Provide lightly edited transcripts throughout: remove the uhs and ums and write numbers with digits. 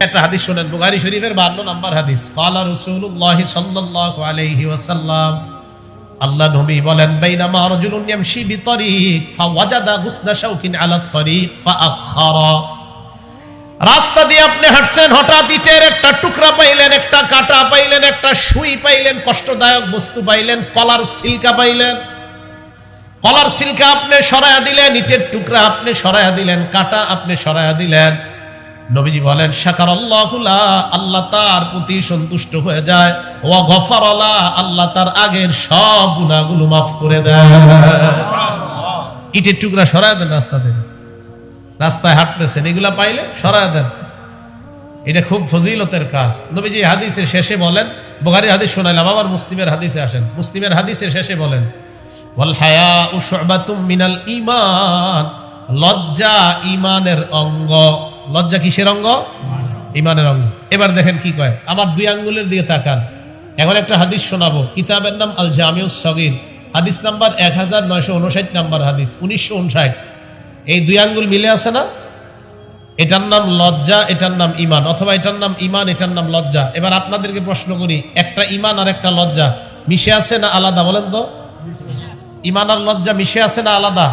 একটা হাদিস শুনেন, বুখারী শরীফের 52 নম্বর হাদিস। ক্বালা রাসূলুল্লাহ সাল্লাল্লাহু আলাইহি ওয়াসাল্লাম, আল্লাহ নবী বলেন, বাইনামা রাজুলুন ইয়ামশি বিতরিক ফাওয়াজাদা গুসনা শাওকিন আলা তরিক ফাআখারা। রাস্তা দিয়ে আপনি হাঁটছেন, হঠাৎ ইটের একটা টুকরা পাইলেন, একটা কাঁটা পাইলেন, একটা সুই পাইলেন, কষ্টদায়ক বস্তু পাইলেন, কলার সিলকা পাইলেন। কলার সিলকা আপনি সরায়া দিলেন, ইটের টুকরা আপনি সরায়া দিলেন, কাঁটা আপনি সরায়া দিলেন। নবীজি বলেন, শাকারাল্লাহু লা, আল্লাহ তার প্রতি সন্তুষ্ট হয়ে যায়, ওয়া গফারা লা, আল্লাহ তার আগের সব গুনাহগুলো মাফ করে দেয়। ইটের টুকরা সরায়া দেন রাস্তা থেকে, রাস্তায় হাঁটতেছেন, এগুলা পাইলে সরায়া দেন। এটা খুব ফজিলতের কাজ। নবীজি হাদিসের শেষে বলেন, বুখারীর হাদিস শোনাইলাম, আবার মুসলিমের হাদিসে আসেন। মুসলিমের হাদিসের শেষে বলেন, ওয়াল হায়াউ শু'বাতুম মিনাল ঈমান, লজ্জা ঈমানের অঙ্গ। লজ্জা কিসের অঙ্গ? ঈমানের অঙ্গ। এবার দেখেন কি কয়, আমার দুই আঙ্গুলের দিকে তাকান। এখন একটা হাদিস শোনাবো, কিতাবের নাম আল জামিউস সগীর, হাদিস নাম্বার 1959 নাম্বার হাদিস, 1959। এই দুই আঙ্গুল মিলে আছে না? এটার নাম লজ্জা, এটার নাম ঈমান, অথবা এটার নাম ঈমান, এটার নাম লজ্জা। এবার আপনাদেরকে প্রশ্ন করি, একটা ঈমান আর একটা লজ্জা মিশে আছে না আলাদা? বলেন তো, ঈমান আর লজ্জা মিশে আছে না আলাদা?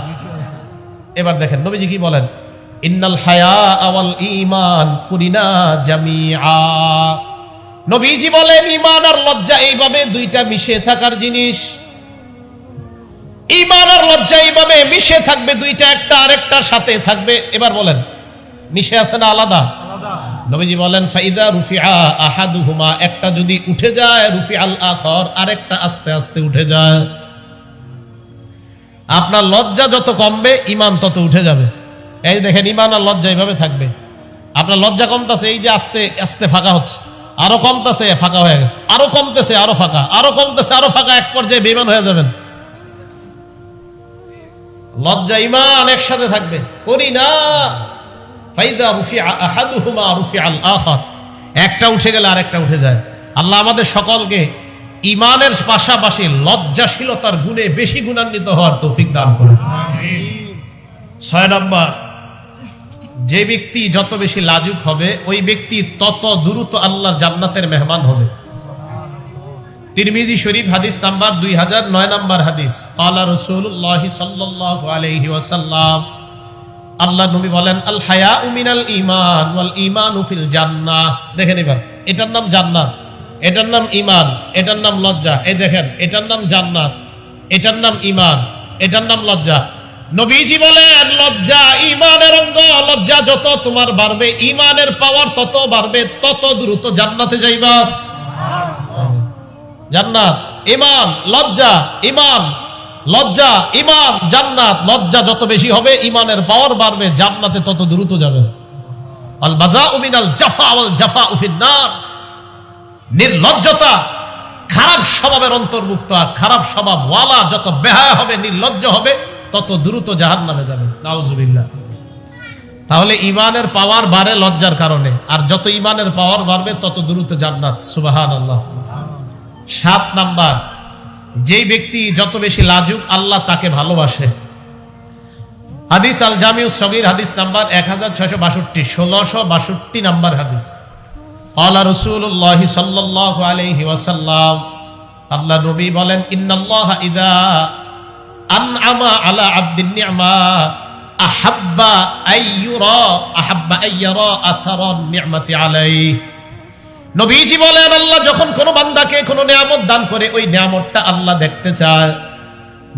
এবার দেখেন নবীজি কি বলেন, ইন্নাল হায়া ওয়াল ঈমান কুরিনা জামিআ। নবীজি বলেন, ঈমান আর লজ্জা এইভাবে দুইটা মিশে থাকার জিনিস। ঈমান আর লজ্জা এইভাবে মিশে থাকবে, দুইটা একটা আরেকটার সাথে থাকবে। এবার বলেন, মিশে আছে না আলাদা? নবীজি বলেন, ফাইদা রুফিআ আহাদুহুমা, একটা যদি উঠে যায়, রুফিআল আখর, আরেকটা আস্তে আস্তে উঠে যায়। আপনার লজ্জা যত কমবে, ঈমান তত উঠে যাবে। এই দেখেন, ঈমান আর লজ্জা এইভাবে থাকবে। আপনার লজ্জা কমতেছে, এই যে আস্তে আস্তে ফাঁকা হচ্ছে, আরো কমতেছে, ফাঁকা হয়ে গেছে, আরো কমতেছে, আরো ফাঁকা, আরো কমতেছে, আরো ফাঁকা, এক পর্যায়ে বেঈমান হয়ে যাবেন। লজ্জা ঈমান একসাথে থাকবে। করি না, ফাইদা রুফিআ আহাদুহুমা রুফিআল আখার, একটা উঠে গেলে আরেকটা উঠে যায়। আল্লাহ আমাদের সকলকে ঈমানের পাশাপাশি লজ্জাশীলতার গুণে বেশি গুণান্বিত হওয়ার তৌফিক দান করুন। আমিন। 6 নম্বর, যে ব্যক্তি যত বেশি লাজুক হবে, ওই ব্যক্তি তত দ্রুত আল্লাহর জান্নাতের মেহমান হবে। তিরমিজি শরীফ হাদিস নাম্বার 2009 নাম্বার হাদিস। ক্বালা রাসূলুল্লাহ সাল্লাল্লাহু আলাইহি ওয়াসাল্লাম, আল্লাহ নবী বলেন, আল হায়াউ মিনাল ঈমান ওয়াল ঈমানু ফিল জান্নাহ। দেখেন এবার, এটার নাম জান্নাত, এটার নাম ঈমান, এটার নাম লজ্জা। এই দেখেন, এটার নাম জান্নাত, এটার নাম ঈমান, এটার নাম লজ্জা। নবীজি বলেন, লজ্জা ঈমানের অঙ্গ। লজ্জা যত তোমার বাড়বে, ঈমানের পাওয়ার তত বাড়বে, তত দ্রুত জান্নাতে যাইবা। জান্নাত, ঈমান, লজ্জা, ঈমান, লজ্জা, ঈমান, জান্নাত। লজ্জা যত বেশি হবে, ঈমানের পাওয়ার বাড়বে, জান্নাতে তত দ্রুত যাবে। আল বাযাউ মিনাল জাফা ওয়াল জাফাউ ফিন নার। নির্লজ্জতা খারাপ স্বভাবের অন্তর্ভুক্ত, আর খারাপ স্বভাব ওয়ালা যত বেহায়া হবে, নির্লজ্জ হবে, তত দ্রুত জাহান্নামে যাবে। নাউজুবিল্লাহ। তাহলে ঈমানের পাওয়ার বাড়ে লজ্জার কারণে, আর যত ঈমানের পাওয়ার বাড়বে তত দ্রুত জান্নাত। সুবহানাল্লাহ। 7 নাম্বার, যেই ব্যক্তি যত বেশি লাজুক, আল্লাহ তাকে ভালোবাসে। হাদিস আল জামিউস সগীর, হাদিস নাম্বার 1662, 1662 নাম্বার হাদিস। ক্বালা রাসূলুল্লাহ সাল্লাল্লাহু আলাইহি ওয়াসাল্লাম, আল্লাহ নবী বলেন, ইন্নাল্লাহা ইযা আনআমা আলা আবদিন নি'মা আহাব্বা আইয়ুরা আসারান নি'মাতি আলাইহি। নবীজি বলেন, আল্লাহ যখন কোন বান্দাকে কোন নিয়ামত দান করে, ওই নিয়ামতটা আল্লাহ দেখতে চায়।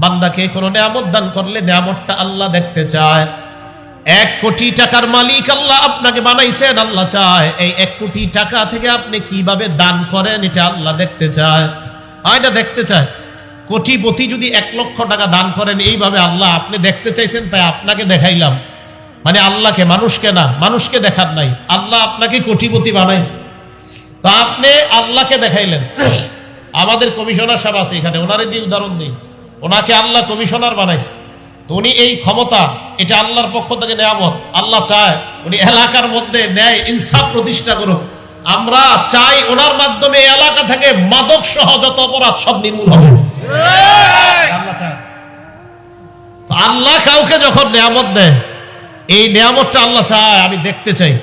বান্দাকে কোন নিয়ামত দান করলে নিয়ামতটা আল্লাহ দেখতে চায়। 1 কোটি টাকার মালিক আল্লাহ আপনাকে বানাইছেন, আল্লাহ চায় এই 1 কোটি টাকা থেকে আপনি কিভাবে দান করেন, এটা আল্লাহ দেখতে চায়। এটা দেখতে চায়। কোটিপতি যদি 1 লক্ষ টাকা দান করেন, এইভাবে আল্লাহ আপনি দেখতে চাইছেন, তাই আপনাকে দেখাইলাম। মানে আল্লাহকে, মানুষকে না, মানুষকে দেখার নাই, আল্লাহ আপনাকে কোটিপতি বানাইছে, তো আপনি আল্লাহকে দেখাইলেন। আমাদের কমিশনার সাহেব আছে এখানে, ওনারে দিয়ে উদাহরণ দিই। ওনাকে আল্লাহ কমিশনার বানাইছে, তো উনি এই ক্ষমতা, এটা আল্লাহর পক্ষ থেকে নিয়ামত। আল্লাহ চায় উনি এলাকার মধ্যে ন্যায় ইনসাফ প্রতিষ্ঠা করুক। আমরা চাই ওনার মাধ্যমে এলাকা থেকে মাদক সহ যত অপরাধ সব নির্মূল হবে। আল্লাহ চায়। তো আল্লাহ কাউকে যখন নিয়ামত দেয়, এই নিয়ামতটা আল্লাহ চায় আমি দেখতে চাই।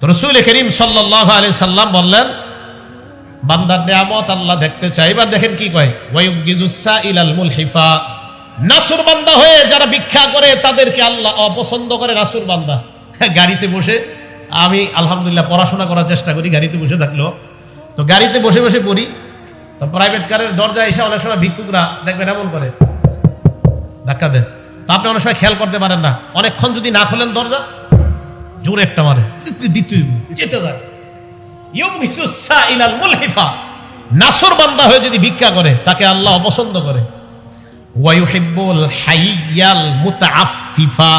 তো রাসূল করিম সাল্লাল্লাহু আলাইহি সাল্লাম বললেন, বান্দার নিয়ামত আল্লাহ দেখতে চায়। এবার দেখেন কি কয়, ওয়ায়ুগিজুস সাইলাল মুলহিফা, নাসুর বান্দা হয়ে যারা ভিক্ষা করে তাদেরকে আল্লাহ অপছন্দ করে। নাসুর বান্দা, গাড়িতে বসে, আমি আলহামদুলিল্লাহ পড়াশোনা করার চেষ্টা করি গাড়িতে বসে থাকলেও, তো গাড়িতে বসে বসে পড়ি, তো প্রাইভেট কারের দরজায় এসে অনেক সময় ভিক্ষুকরা দেখবেন এমন করে ধাক্কা দেন। তো আপনি অনেক সময় খেয়াল করতে পারেন না, অনেকক্ষণ যদি না খোলেন দরজা, জোরে একটা মারে, যেতে যায়। নাসর বান্দা হয়ে যদি ভিক্ষা করে তাকে আল্লাহ অপছন্দ করে। ওয়ায়ুহিব্বুল হাইয়াল মুতাআফফিফা,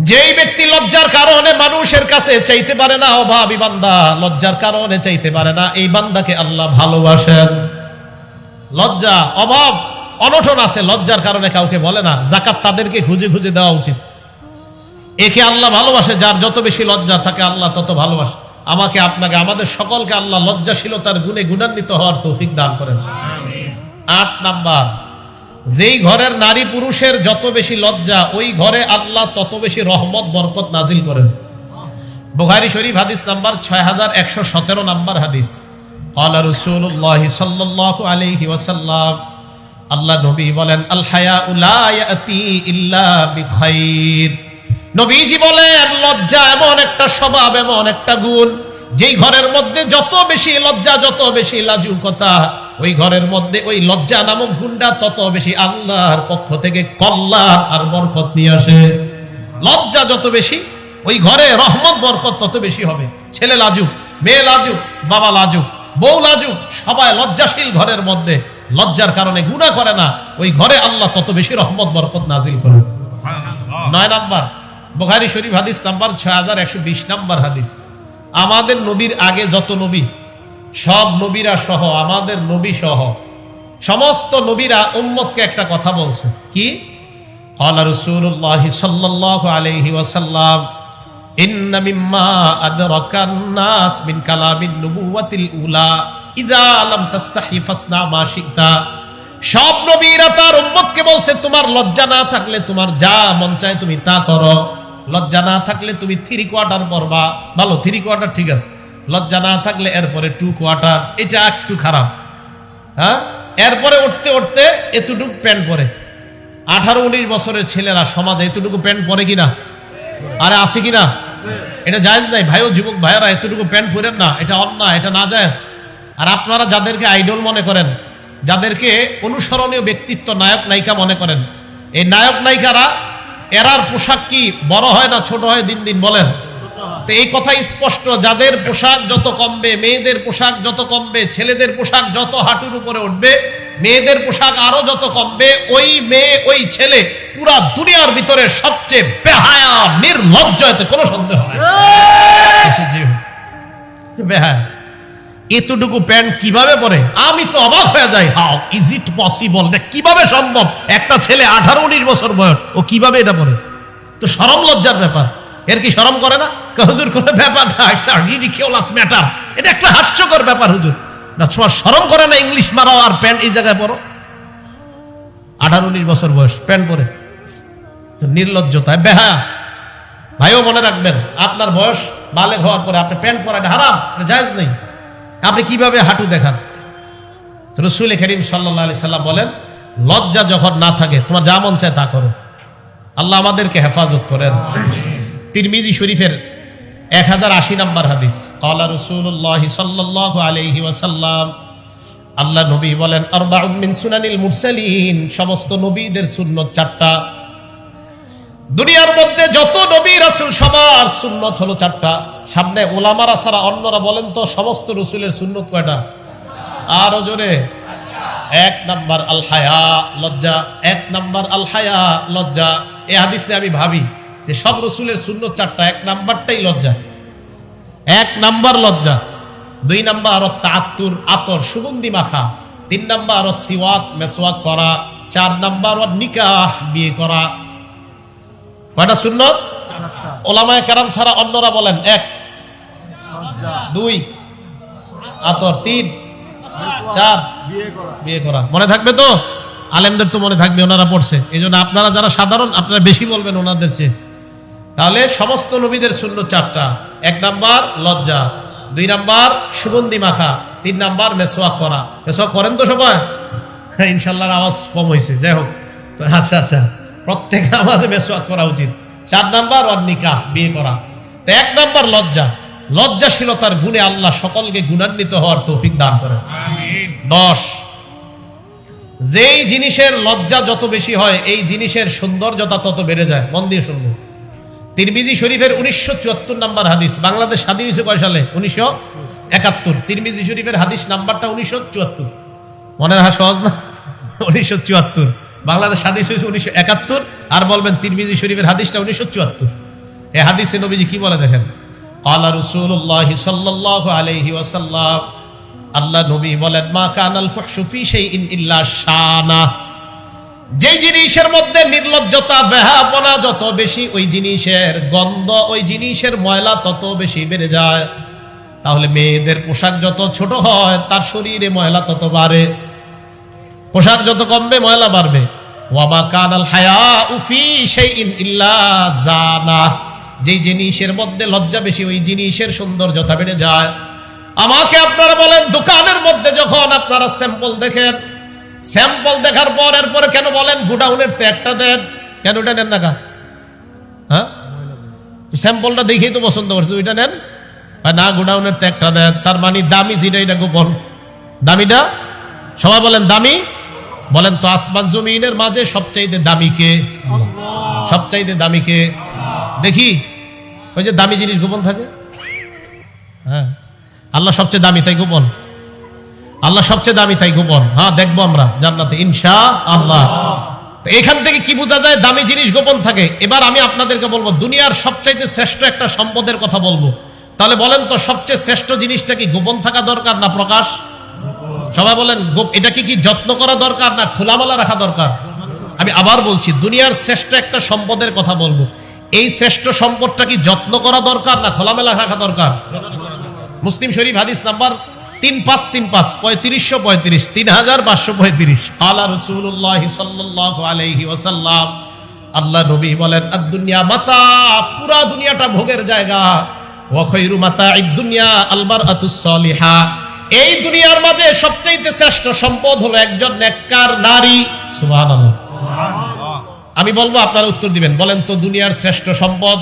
যেই ব্যক্তি লজ্জার কারণে মানুষের কাছে চাইতে পারে না, অভাবী বান্দা লজ্জার কারণে চাইতে পারে না, এই বান্দাকে আল্লাহ ভালোবাসেন। লজ্জা, অভাব, অনটন আছে, লজ্জার কারণে কাউকে বলে না, যাকাত তাদেরকে খুঁজে খুঁজে দেওয়া উচিত। একে আল্লাহ ভালোবাসে, যার যত বেশি লজ্জা তাকে আল্লাহ তত ভালোবাসে। আমাকে, আপনাকে, আমাদের সকলকে আল্লাহ লজ্জাশীলতার গুণে গুণান্বিত হওয়ার তৌফিক দান করেন। 8 নাম্বার, যেই ঘরের নারী পুরুষের যত বেশি লজ্জা, ওই ঘরে আল্লাহ তত বেশি রহমত বরকত নাজিল করেন। বুখারী শরীফ হাদিস নাম্বার 6117 নাম্বার হাদিস। ক্বালা রাসূলুল্লাহ সাল্লাল্লাহু আলাইহি ওয়াসাল্লাম, আল্লাহ নবী বলেন, আল হায়াউ লা ইয়াতি ইল্লা বিখাইর। নবীজি বলেন, লজ্জা এমন একটা স্বভাব, এমন একটা গুণ, যেই ঘরের মধ্যে যত বেশি লজ্জা, যত বেশি লাজুকতা, ওই ঘরের মধ্যে ওই লজ্জা নামক গুণটা তত বেশি আল্লাহর পক্ষ থেকে কল্যাণ আর বরকত নিয়ে আসে। লজ্জা যত বেশি, ওই ঘরে রহমত বরকত তত বেশি হবে। ছেলে লাজুক, মেয়ে লাজুক, বাবা লাজুক, বউ লাজুক, সবাই লজ্জাশীল ঘরের মধ্যে লজ্জার কারণে গুনাহ করে না, ওই ঘরে আল্লাহ তত বেশি রহমত বরকত নাজিল করেন। 9 নাম্বার, বুখারী শরীফ হাদিস নাম্বার 6120 নাম্বার হাদিস। আমাদের নবীর আগে যত নবী, সব নবীরা সহ, আমাদের নবী সহ সমস্ত নবীরা উম্মতকে একটা কথা বলছে, কি? ক্বালা রাসূলুল্লাহ সাল্লাল্লাহু আলাইহি ওয়াসাল্লাম, ইন্না মিম্মা আদরাকান নাস মিন কালামিন নবুওয়াতিল উলা ইযা লাম তাস্তাহি ফাসনা মা শিতা। সব নবীরা তার উম্মতকে বলছে, তোমার লজ্জা না থাকলে তোমার যা মন চায় তুমি তা করো। লজ্জা না থাকলে তুমি 3 কোয়ার্টার পরবা, ভালো 3 কোয়ার্টার ঠিক আছে। লজ্জা না থাকলে এরপরে 2 কোয়ার্টার, এটা একটু খারাপ। হ্যাঁ, এরপরে উঠতে উঠতে এতটুকু প্যান্ট পরে। 18-19 বছরের ছেলেরা সমাজে এতটুকু প্যান্ট পরে কিনা? আরে আসে কিনা? এটা জায়েজ নাই ভাইও, যুবক ভাইয়েরা এতটুকু প্যান্ট পরেন না, এটা অন্যায়, এটা না জায়েজ। আর আপনারা যাদেরকে আইডল মনে করেন, যাদেরকে অনুসরণীয় ব্যক্তিত্ব, নায়ক নায়িকা মনে করেন, এই নায়ক নায়িকারা, এরার পোশাক কি বড় হয় না ছোট হয় দিন দিন? বলেন তো। এই কথা স্পষ্ট, যাদের পোশাক যত কমবে, মেয়েদের পোশাক যত কমবে, ছেলেদের পোশাক যত হাঁটুর উপরে উঠবে, মেয়েদের পোশাক আরো যত কমবে, ওই মেয়ে ওই ছেলে পুরা দুনিয়ার ভিতরে সবচেয়ে বেহায়া নির্লজ্জ, এতে কোনো সন্দেহ নাই। বেহায়া এতটুকু প্যান্ট কিভাবে পরে? আমি তো অবাক হয়ে যাই, হাউ ইজ ইট পসিবল, এটা কিভাবে সম্ভব? একটা ছেলে 18-19 বছর বয়স, ও কিভাবে এটা পরে? তো শরম লজ্জার ব্যাপার। এর কি শরম করে না? হুজুর কোনো ব্যাপার না, রিডিকিউলাস ম্যাটার, এটা একটা হাস্যকর ব্যাপার হুজুর। না, তোমার শরম করে না ইংলিশ মারাও আর প্যান্ট এই জায়গায় পরো? 18-19 বছর বয়স প্যান্ট পরে, তো নির্লজ্জতা, বেহায়া। ভাইও মনে রাখবেন, আপনার বয়স বালেগ হওয়ার পরে আপনি প্যান্ট পরা এটা হারাম, এটা জায়েজ নেই। আপনি কিভাবে হাঁটু দেখান? তো রাসূল করিম সাল্লাল্লাহু আলাইহি সাল্লাম বলেন, লজ্জা যখন না থাকে তোমার যা মন চায় তা করো। আল্লাহ আমাদেরকে হেফাজত করেন। তিরমিজি শরীফের 1080 নাম্বার হাদিস। ক্বালা রাসূলুল্লাহ সাল্লাল্লাহু আলাইহি ওয়াসাল্লাম, আল্লাহ নবী বলেন, আরবাউন মিন সুনানিল মুরসালিন, সমস্ত নবীদের সুন্নাত 4টা। দুনিয়ার মধ্যে যত নবী রাসূল সবার সুন্নাত হলো 4টা। সামনে ওলামারা ছাড়া অন্যরা বলেন তো সমস্ত রাসূলের সুন্নাত কয়টা? আরো জোরে। 1 নাম্বার আল হায়া, লজ্জা। 1 নাম্বার আল হায়া, লজ্জা। এই হাদিস নিয়ে আমি ভাবি যে সব রাসূলের সুন্নাত 4টা, 1 নাম্বারটাই লজ্জা। 1 নাম্বার লজ্জা। 2 নাম্বার তাআত্তুর, আতর, সুগন্ধি মাখা। 3 নাম্বার সিওয়াক, মেসওয়াক করা। 4 নাম্বার নিকাহ, বিয়ে করা। কয়টা সুন্নাত? 4টা। ওলামায়ে কেরাম ছাড়া অন্যরা বলেন 1, 2 আতর, 3, 4 বিয়ে করা। মনে থাকবে তো? আলেমদের তো মনে থাকবে, ওনারা পড়ছে। এই জন্য আপনারা যারা সাধারণ, আপনারা বেশি বলবেন ওনাদের চেয়ে। তাহলে সমস্ত নবীদের সুন্নত চারটা। 1 নাম্বার লজ্জা, 2 নাম্বার সুগন্ধি মাখা, 3 নাম্বার মেসওয়াক করা। মেসওয়াক করেন তো সবাই? ইনশাল্লাহ আওয়াজ কম হয়েছে, যাই হোক। তো আচ্ছা, প্রত্যেক নামাজে মেসওয়াক করা উচিত। 4 নাম্বার ওয়ান নিকাহ, বিয়ে করা। তো 1 নাম্বার লজ্জা, লজ্জাশীলতার গুণে আল্লাহ সকলকে গুণান্বিত হওয়ার তৌফিক দান করেন। 10, যেই জিনিসের লজ্জা যত বেশি হয় এই জিনিসের সৌন্দর্যতা তত বেড়ে যায়। মন দিয়ে শুনবো। তিরমিজি শরীফের 1974 নাম্বার হাদিস। বাংলাদেশ স্বাধীন হয়েছে কয় সালে? 1971। তিরমিজি শরীফের হাদিস নাম্বারটা 1974। মনে রাখা সহজ না? 1974। বাংলাদেশ স্বাধীন হয়েছে 1971, আর বলবেন তিরমিজি শরীফের হাদিসটা 1974। এই হাদিসে নবীজি কি বলে দেখেন। ক্বালা রাসূলুল্লাহ সাল্লাল্লাহু আলাইহি ওয়াসাল্লাম, আল্লাহ নবী বলেন, মা কানাল ফুহশু ফি শাইইন ইল্লা শানা। যে জিনিসের মধ্যে নির্লজ্জতা বেহাপনা যত বেশি, ওই জিনিসের গন্ধ, ওই জিনিসের ময়লা তত বেশি বেড়ে যায়। তাহলে মেয়েদের পোশাক যত ছোট হয় তার শরীরে ময়লা তত বাড়ে, পোশাক যত কমবে ময়লা বাড়বে। ওয়া মা কানাল হায়াউ ফি শাইইন ইল্লা জানা। যে জিনিসের মধ্যে লজ্জা বেশি ওই জিনিসের সৌন্দর্যতা বেড়ে যায়। আমাকে আপনারা বলেন, দোকানের মধ্যে যখন আপনারা স্যাম্পল দেখেন, স্যাম্পল দেখার পর এরপরে কেন বলেন গোডাউনের ত্যাগটা দেন? কেন ওটা নেন না? হ্যাঁ, স্যাম্পলটা দেখেই তো পছন্দ করছে, ওইটা নেন না, গোডাউনের ত্যাগটা দেন। তার মানে দামি যেটা এটা গোপন। দামিটা সবাই বলেন দামি। বলেন তো আসমান জমিনের মাঝে সবচাইতে দামি কে? সবচাইতে দামি কে? দেখি ওই যে দামি জিনিস গোপন থাকে। হ্যাঁ, আল্লাহ সবচেয়ে দামি তাই গোপন। আল্লাহ সবচেয়ে দামি তাই গোপন। হ্যাঁ, দেখবো আমরা জান্নাতে ইনশাআল্লাহ। এখান থেকে কি বোঝা যায়? দামি জিনিস গোপন থাকে। এবার আমি আপনাদেরকে বলবো দুনিয়ার সবচাইতে শ্রেষ্ঠ একটা সম্পদের কথা বলবো। তাহলে বলেন তো সবচেয়ে শ্রেষ্ঠ জিনিসটা কি গোপন থাকা দরকার না প্রকাশ? সবাই বলেন, এটাকে কি যত্ন করা দরকার না খোলামেলা রাখা দরকার? আমি আবার বলছি, দুনিয়ার শ্রেষ্ঠ একটা সম্পদের কথা বলবো। এই শ্রেষ্ঠ সম্পদটা কি যত্ন করা দরকার না খোলামেলা রাখা দরকার? মুসলিম শরীফ হাদিস নাম্বার 3535 3535 আলা রাসূলুল্লাহ সাল্লাল্লাহু আলাইহি ওয়াসাল্লাম, আল্লাহ নবী বলেন, আদ-দুনিয়া মাতা, পুরা দুনিয়াটা ভোগের জায়গা। ওয়া খায়রু মাতা'id দুনিয়া আল মারআতুস সালিহা। এই দুনিয়ার মাঝে সবচেয়ে শ্রেষ্ঠ সম্পদ হলো একজন নেককার নারী। সুবহানাল্লাহ। আমি বলবো, আপনারা উত্তর দিবেন। বলেন তো দুনিয়ার শ্রেষ্ঠ সম্পদ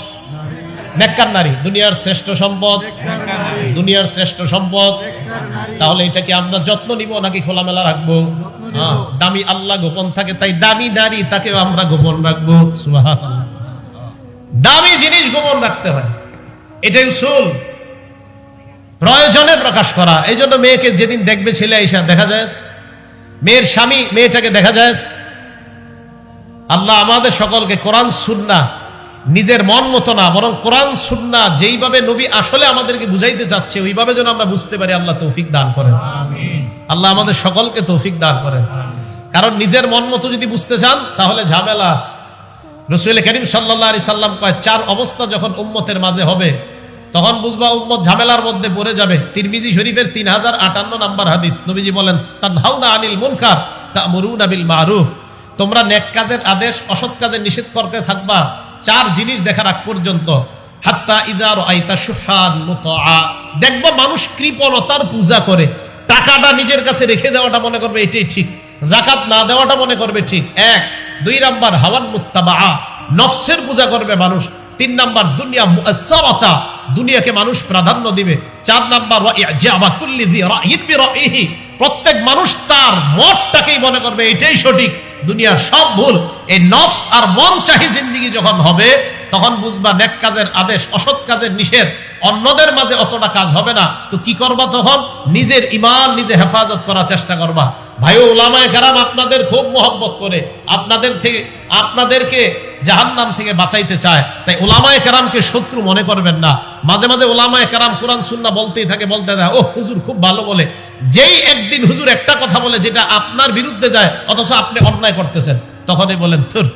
নেককার নারী। দুনিয়ার শ্রেষ্ঠ সম্পদ, দুনিয়ার শ্রেষ্ঠ সম্পদ। তাহলে এটা কি আমরা যত্ন নিব নাকি খোলামেলা রাখবো? হ্যাঁ, দামি আল্লাহ গোপন থাকে, তাই দামি নারী তাকেও আমরা গোপন রাখবো। সুবহানাল্লাহ। দামি জিনিস গোপন রাখতে হয়, এটাই উসুল। প্রয়োজনে প্রকাশ করা। এই জন্য মেয়েকে যেদিন দেখবে ছেলে আইসা দেখা যায়, মেয়ের স্বামী মেয়েটাকে দেখা যায়। আল্লাহ আমাদের সকলকে কোরআন সুন্নাহ, নিজের মন মতো না বরং কোরআন সুন্নাহ যেইভাবে নবী আসলে আমাদেরকে বুঝাইতে চাচ্ছে ওইভাবে যেন আমরা বুঝতে পারি, আল্লাহ তৌফিক দান করেন। আল্লাহ আমাদের সকলকে তৌফিক দান করেন। কারণ নিজের মন মতো যদি বুঝতে চান তাহলে ঝামেলা আছে। রাসূল করিম সাল্লাল্লাহু আলাইহি সাল্লাম কয়, 4 অবস্থা যখন উম্মতের মাঝে হবে তখন বুঝবা উম্মত ঝামেলার মধ্যে পড়ে যাবে। তিরমিজি শরীফের 3058 নাম্বার হাদিস। নবীজি বলেন, তানহাউনা আনিল মুনকার তা'মুরুনা বিল মারুফ। তোমরা নেক কাজের আদেশ, অসৎ কাজের নিষেধ করতে থাকবা 4 জিনিস দেখার আগ পর্যন্ত। হাত্তা ইযা রাআইতা শুহান মুতাআ। দেখবা মানুষ কৃপণতার পূজা করে, টাকাটা নিজের কাছে রেখে দেওয়াটা মনে করবে এটাই ঠিক, যাকাত না দেওয়াটা মনে করবে ঠিক। 1 2 নাম্বার হাওয়ান মুত্তাবা, নফসের পূজা করবে মানুষ। 3 নাম্বার দুনিয়া মুআসসারাতা, দুনিয়াকে মানুষ প্রাধান্য দিবে। 4 নাম্বার ওয়া ইজাবা কুল্লি যি রাইয়িন বিরাইহি, প্রত্যেক মানুষ তার মতটাকেই মনে করবে এটাই সঠিক, দুনিয়ার সব ভুল। এই নফস আর মন চাহি জিন্দেগি যখন হবে তখন বুঝবা নেক কাজের আদেশ, অসৎ কাজের নিষেধ অন্যদের মাঝে অতটা কাজ হবে না। তো কি করবা তখন? নিজের ঈমান নিজে হেফাজত করার চেষ্টা করবা। ভাই উলামায়ে কেরাম আপনাদের খুব মহব্বত করে, আপনাদেরকে জাহান্নাম থেকে বাঁচাইতে চায়। তাই উলামায়ে কেরামকে শত্রু মনে করবেন না। মাঝে মাঝে উলামায়ে কেরাম কোরআন সুন্নাহ বলতেই থাকে, বলতে থাকে, ও হুজুর খুব ভালো বলে। যেই একদিন হুজুর একটা কথা বলে যেটা আপনার বিরুদ্ধে যায় অথচ আপনি অন্যায় করতেছেন, তখনই বলেন ধুর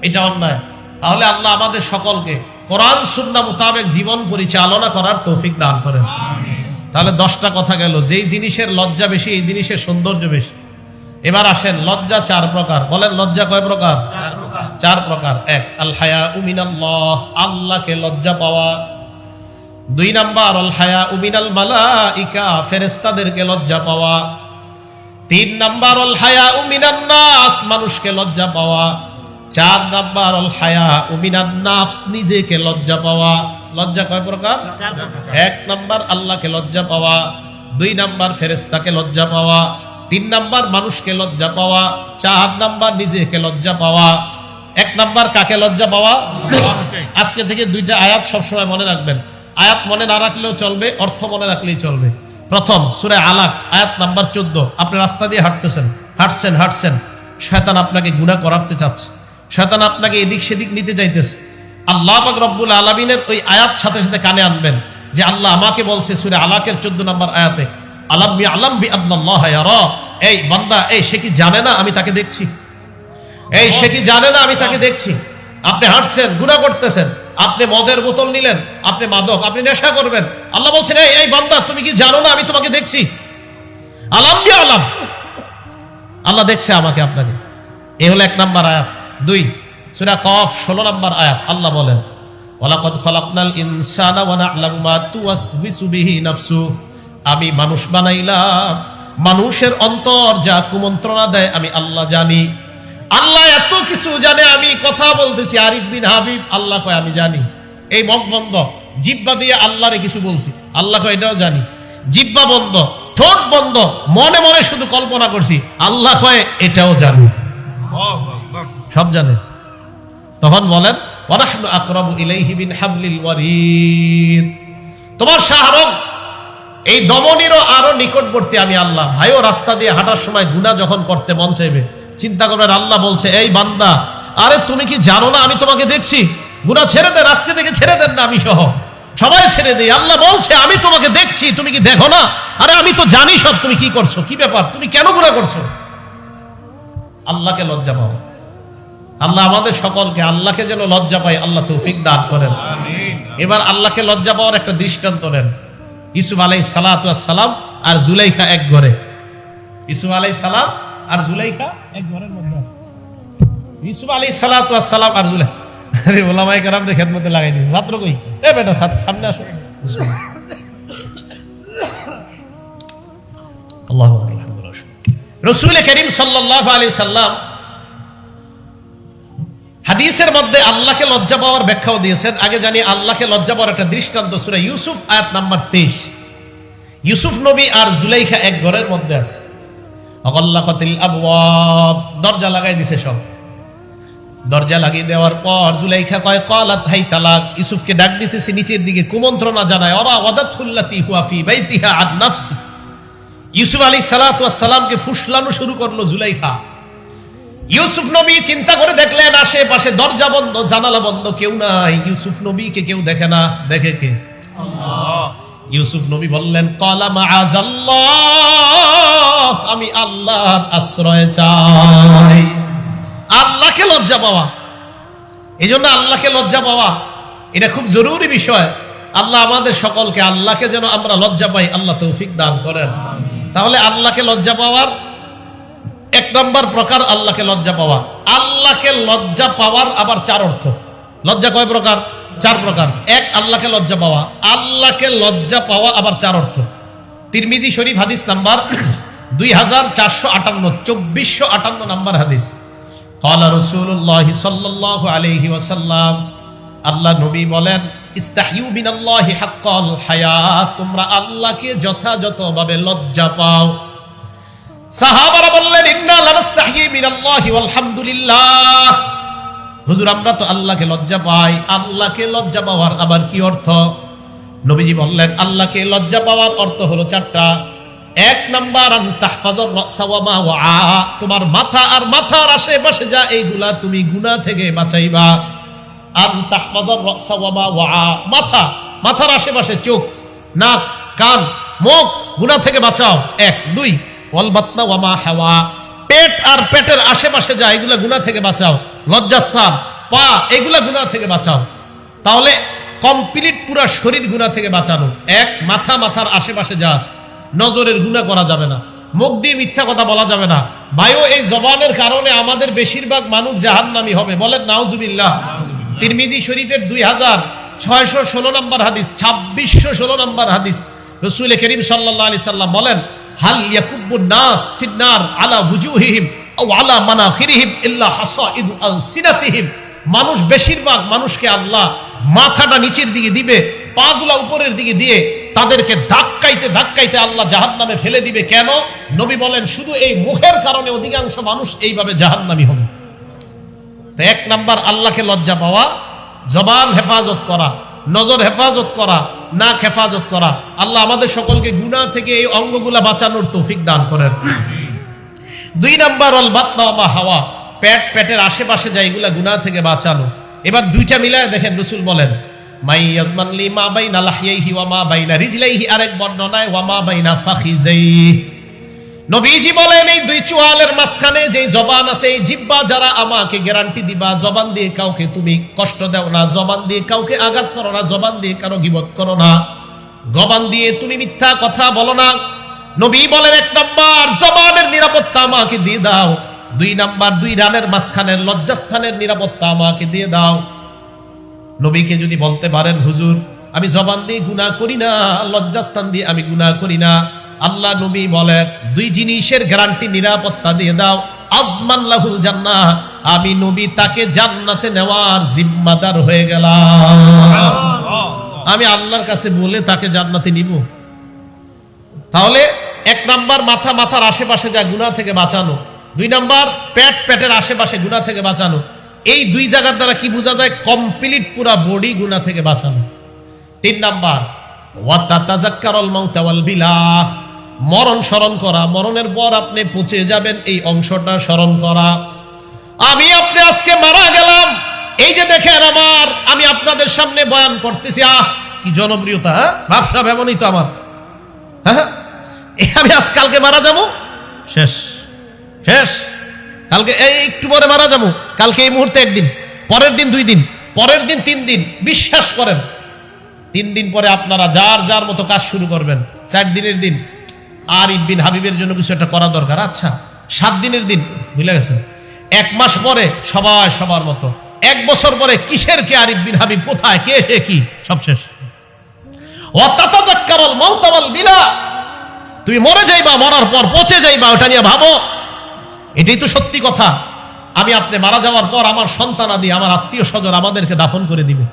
এটা অন্যায়। তাহলে আল্লাহ আমাদের সকলকে কোরআন সুন্নাহ মোতাবেক জীবন পরিচালনা করার তৌফিক দান করেন। তাহলে 10টা কথা গেল। যেই জিনিসের লজ্জা বেশি এই জিনিসের সৌন্দর্য বেশি। এবার আসেন, লজ্জা 4 প্রকার। বলেন লজ্জা কয় প্রকার? 4 প্রকার। 1, আল হায়াউ মিনাল্লাহ, আল্লাহকে লজ্জা পাওয়া। 2 নাম্বার, আল হায়াউ মিনাল মালাইকা, ফেরেশতাদেরকে লজ্জা পাওয়া। 3 নাম্বার, আল হায়াউ মিনান নাস, মানুষকে লজ্জা পাওয়া। 4 নাম্বার, আল হায়াউ মিনান নাফস, নিজেকে লজ্জা পাওয়া। লজ্জা কয় প্রকার? 4 প্রকার। 1 নাম্বার আল্লাহকে লজ্জা পাওয়া, 2 নাম্বার ফেরেশতাকে লজ্জা পাওয়া, 3 নাম্বার মানুষকে লজ্জা পাওয়া, 4 নাম্বার নিজেকে লজ্জা পাওয়া। 1 নাম্বার কাকে লজ্জা পাওয়া? আজকে থেকে 2টা আয়াত সবসময় মনে রাখবেন। আয়াত মনে না রাখলেও চলবে, অর্থ মনে রাখলেই চলবে। প্রথম সূরা আলাক আয়াত নাম্বার 14। আপনি রাস্তা দিয়ে হাঁটছেন, শয়তান আপনাকে গুনাহ করাতে চাচ্ছে, শয়তান আপনাকে এদিক সেদিক নিতে চাইতেছে। আল্লাহ পাক রব্বুল আলামিনের ওই আয়াত সাথে সাথে কানে আনবেন যে আল্লাহ আমাকে বলছে সূরা আলাকের 14 নম্বর আয়াতে, আলাম ইয়ালাম বিআন্নাল্লাহ ইয়ারা, এই বান্দা, এই সে কি জানে না আমি তাকে দেখছি? এই সে কি জানে না আমি তাকে দেখছি? আপনি হাঁটছেন, গুনাহ করতেছেন, আপনি মদের বোতল নিলেন, আপনি মাদক, আপনি নেশা করবেন, আল্লাহ বলছেন এই বান্দা তুমি কি জানো না আমি তোমাকে দেখছি? আলাম বিআলাম, আল্লাহ দেখছে আমাকে আপনাকে। এই হলো 1 নাম্বার আয়াত। 2 সূরা কফ 16 নম্বর আয়াত, আল্লাহ বলেন ওয়ালাকাদ খালাকনাল ইনসানা ওয়া না'লামু মা তুওয়াসবিসু বিহি নাফসু, আমি মানুষ বানাইলাম, মানুষের অন্তর যা কুমন্ত্রণা দেয় আমি আল্লাহ জানি। আল্লাহ এত কিছু জানে, আমি কথা বলতেছি আরিফ বিন হাবিব, আল্লাহ কয় আমি জানি। এই মুখ বন্ধ, জিহ্বা দিয়ে আল্লাহরে কিছু বলছি, আল্লাহ কয় এটাও জানি। জিহ্বা বন্ধ, ঠোঁট বন্ধ, মনে মনে শুধু কল্পনা করছি, আল্লাহ কয় এটাও জানি। সব জানে। তখন বলেন ওয়ানাহনু আকরাবু ইলাইহি মিন হাবলিল ওয়ারিদ, তোমার শাহরগ এই দমনীরও আরো নিকটবর্তী আমি আল্লাহ। ভাইও রাস্তা দিয়ে হাঁটার সময় গুনাহ যখন করতে মন চাইবে, চিন্তা করবেন আল্লাহ বলছে এই বান্দা, আরে তুমি কি জানো না আমি তোমাকে দেখছি? গুনাহ ছেড়ে দেন, আজকে থেকে ছেড়ে দেন না, আমি সহ সবাই ছেড়ে দেই। আল্লাহ বলছে আমি তোমাকে দেখছি, তুমি কি দেখো না? আরে আমি তো জানি সব, তুমি কি করছো, কি ব্যাপার, তুমি কেন গুনাহ করছো? আল্লাহকে লজ্জা পাও। আল্লাহ আমাদের সকলকে আল্লাহকে যেন লজ্জা পাই আল্লাহ তৌফিক দান করেন। এবার আল্লাহকে লজ্জা পাওয়ার একটা দৃষ্টান্ত নেন। ইউসুফ আলাইহিস সালাতু ওয়াস সালাম আর জুলাইখা এক ঘরে। ইউসুফ আলাইহিস সালাম আর জুলাইখা এক ঘরের মধ্যে আছে। ইউসুফ আলাইহিস সালাতু ওয়াস সালাম আর জুলাইখা, আরে ওলামায়ে কেরামদের খেদমতে লাগাই দিয়েছে। ছাত্র কই? এ বেটা সামনে আসো। আল্লাহু আকবার, আলহামদুলিল্লাহ। রাসূল করিম সাল্লাল্লাহু আলাইহি সাল্লাম হাদিসের মধ্যে আল্লাহকে লজ্জা পাওয়ার ব্যাখ্যাও দিয়েছেন। আগে জানি আল্লাহকে লজ্জা পাওয়ার একটা দৃষ্টান্ত সূরা ইউসুফ আয়াত নাম্বার 23। ইউসুফ নবী আর জুলাইখা এক ঘরের মধ্যে আছে। আগাল্লাকাতিল আবওয়াব, দরজা লাগাই দিয়েছে সব। দরজা লাগিয়ে দেওয়ার পর জুলাইখা কয় ক্বালাত হাইতালাক, ইউসুফকে ডাক দিতেছে নিচের দিকে, কুমন্ত্রণা জানায়। ওরা ওয়াদাতুল্লাতি হুয়া ফি বাইতিহা আন নাফসি, ইউসুফ আলাইহিস সালাতু ওয়াস সালামকে ফুসলানো শুরু করলো জুলাইখা। ইউসুফ নবী চিন্তা করে দেখলেন আশেপাশে দরজা বন্ধ, জানালা বন্ধ, কেউ নাই। ইউসুফ নবীকে কেউ দেখে না, দেখে কে? আল্লাহ। ইউসুফ নবী বললেন ক্বালা মাআযাল্লাহ, আমি আল্লাহর আশ্রয় চাই। আল্লাহকে লজ্জা পাওয়া, এজন্য আল্লাহকে লজ্জা পাওয়া এটা খুব জরুরি বিষয়। আল্লাহ আমাদের সকলকে আল্লাহকে যেন আমরা লজ্জা পাই আল্লাহ তৌফিক দান করেন। তাহলে আল্লাহকে লজ্জা পাওয়ার 1 নম্বর প্রকার আল্লাহকে লজ্জা পাওয়া। আল্লাহকে লজ্জা পাওয়ার আবার 4 অর্থ। লজ্জা কয় প্রকার? 4 প্রকার। 1, আল্লাহকে লজ্জা পাওয়া। আল্লাহকে লজ্জা পাওয়া আবার 4 অর্থ। তিরমিজি শরীফ হাদিস নাম্বার 2458, 2458 নাম্বার হাদিস। ক্বালা রাসূলুল্লাহ সাল্লাল্লাহু আলাইহি ওয়াসাল্লাম, আল্লাহ নবী বলেন ইস্তাহিউ মিনাল্লাহি হাক্কাল হায়া, তোমরা আল্লাহকে যথাযথভাবে লজ্জা পাও। সাহাবারা বললেন ইন্না লানাস্তাহি মিনাল্লাহি ওয়ালহামদুলিল্লাহ, হুজুর আমরা তো আল্লাহকে লজ্জা পাই। আল্লাহকে লজ্জা পাওয়ার আবার কি অর্থ? নবীজি বললেন আল্লাহকে লজ্জা পাওয়ার অর্থ হলো 4টা। 1 নাম্বার আন তাহফাজুর রাসা ওয়া মা ওয়া, তোমার মাথা আর মাথার আশেপাশে যা এইগুলা তুমি গুনাহ থেকে বাঁচাইবা। আন তাহফাজুর রাসা ওয়া মা ওয়া, মাথা, মাথার আশেপাশে চোখ, নাক, কান, মুখ গুনাহ থেকে বাঁচাও। 1। 2 ওয়াল বাতনা ওয়া মা হাওয়া, পেট আর পেটের আশেপাশে যা এগুলা গুনাহ থেকে বাঁচাও। লজ্জাস্থান, পা, এগুলা গুনাহ থেকে বাঁচাও। তাহলে কমপ্লিট পুরো শরীর গুনাহ থেকে বাঁচানো। 1 মাথা, মাথার আশেপাশে যা আছে, নজরের গুনাহ করা যাবে না। মুখ দিয়ে মিথ্যা কথা বলা যাবে না। ভাইও এই জবানের কারণে আমাদের বেশিরভাগ মানুষ জাহান্নামী হবে, বলেন নাউজুবিল্লাহ। তিরমিজি শরীফের 2616 নম্বর হাদিস, 2616 নম্বর হাদিস, রাসূল করিম সাল্লাল্লাহু আলাইহি সাল্লাম বলেন, হাল ইয়াকুব্বুন নাস ফিন্নার আলা ওয়ুজুহিহিম আও আলা মানাখিরিহিম ইল্লা হাসাইদু আলসিনাতিহিম। মানুষ, বেশিরভাগ মানুষকে আল্লাহ মাথাটা নিচের দিকে দিবে, পাগুলা উপরের দিকে দিয়ে তাদেরকে ধাক্কাইতে ধাক্কাইতে আল্লাহ জাহান্নামে ফেলে দিবে। কেন? নবী বলেন শুধু এই মুখের কারণে অধিকাংশ মানুষ এইভাবে জাহান্নামী হবে। তো এক নাম্বার আল্লাহকে লজ্জা পাওয়া, জবান হেফাজত করা, নজর হেফাজত করা, নাক হেফাজত করা। আল্লাহ আমাদের সকলকে গুনাহ থেকে এই অঙ্গগুলা বাঁচানোর তৌফিক দান করেন। 2 নাম্বার আল বাতনা ওয়া হাওয়া, পেটের আশেপাশে যা এগুলা গুনাহ থেকে বাঁচানো। এবার দুইটা মিলায় দেখেন, রাসূল বলেন মাই ইয়াজমান লি মা বাইনা লাহইহি ওয়া মা বাইনা রিজলাইহি, আরেক বর্ণনায় ওয়া মা বাইনা ফাখিজাইহি। নবীজি বলেন এই দুই চোয়ালের মাঝখানে যে জবান আছে, এই জিহ্বা যারা আমাকে গ্যারান্টি দিবা, জবান দিয়ে কাউকে তুমি কষ্ট দাও না, জবান দিয়ে কাউকে আঘাত করো না, জবান দিয়ে কারো গীবত করো না, জবান দিয়ে তুমি মিথ্যা কথা বলো না। নবী বলেন 1 নাম্বার জবানের নিরাপত্তা আমাকে দিয়ে দাও, 2 নাম্বার 2 রানের মাঝখানের লজ্জাস্থানের নিরাপত্তা আমাকে দিয়ে দাও। নবীকে যদি বলতে পারেন হুজুর আমি জবান দিয়ে গুনাহ করি না, লজ্জাস্থান দিয়ে আমি গুনাহ করি না, আল্লাহ নবী বলেন 2 জিনিসের গ্যারান্টি, নিরাপত্তা দিয়ে দাও, আজমান লাহুল জান্নাহ, আমি নবী তাকে জান্নাতে নেওয়ার জিম্মাদার হয়ে গেলাম। আমি আল্লাহর কাছে বলে তাকে জান্নাতে নিব। তাহলে 1 নাম্বার মাথার আশেপাশে যা গুনাহ থেকে বাঁচানো, 2 নাম্বার পেটের আশেপাশে গুনাহ থেকে বাঁচানো। এই 2 জায়গার দ্বারা কি বোঝা যায়? কমপ্লিট পুরা বডি গুনাহ থেকে বাঁচানো। 3 নাম্বার ওয়া তাতাযাক্কারুল মাউত ওয়াল বিলাহ, মরণ স্মরণ করা, মরণের পর আপনি পচে যাবেন এই অংশটা স্মরণ করা। আমি আপনি আজকে মারা গেলাম, এই যে দেখেন আমি আপনাদের সামনে বয়ান করতেছি, কি জনপ্রিয়তা, ভাবনা এমনই তো আমার, আমি কালকে মারা যাবো, শেষ, কালকে এই একটু পরে মারা যাবো, কালকে এই মুহূর্তে 1 দিন, পরের দিন 2 দিন, পরের দিন 3 দিন। বিশ্বাস করেন 3 দিন পরে আপনারা যার যার মতো কাজ শুরু করবেন। 4 দিনের দিন আরিফ বিন হাবিবের জন্য কিছু একটা করা দরকার, আচ্ছা 7 দিনের দিন ভুলে গেছেন। 1 মাস পরে সবাই সবার মতো, 1 বছর পরে কিসের কে আরিফ বিন হাবিব, কোথায় কে সে কি, সব শেষ। ওয়া তাতাযাক্কারুল মাউত ওয়াল বিলা, তুমি মরে যাইবা, মরার পর পচে যাইবা, ওটা নিয়ে ভাবো। এটাই তো সত্যি কথা। আমি আপনি মারা যাওয়ার পর আমার সন্তানাদি, আমার আত্মীয় স্বজন আমাদেরকে দাফন করে দিবে।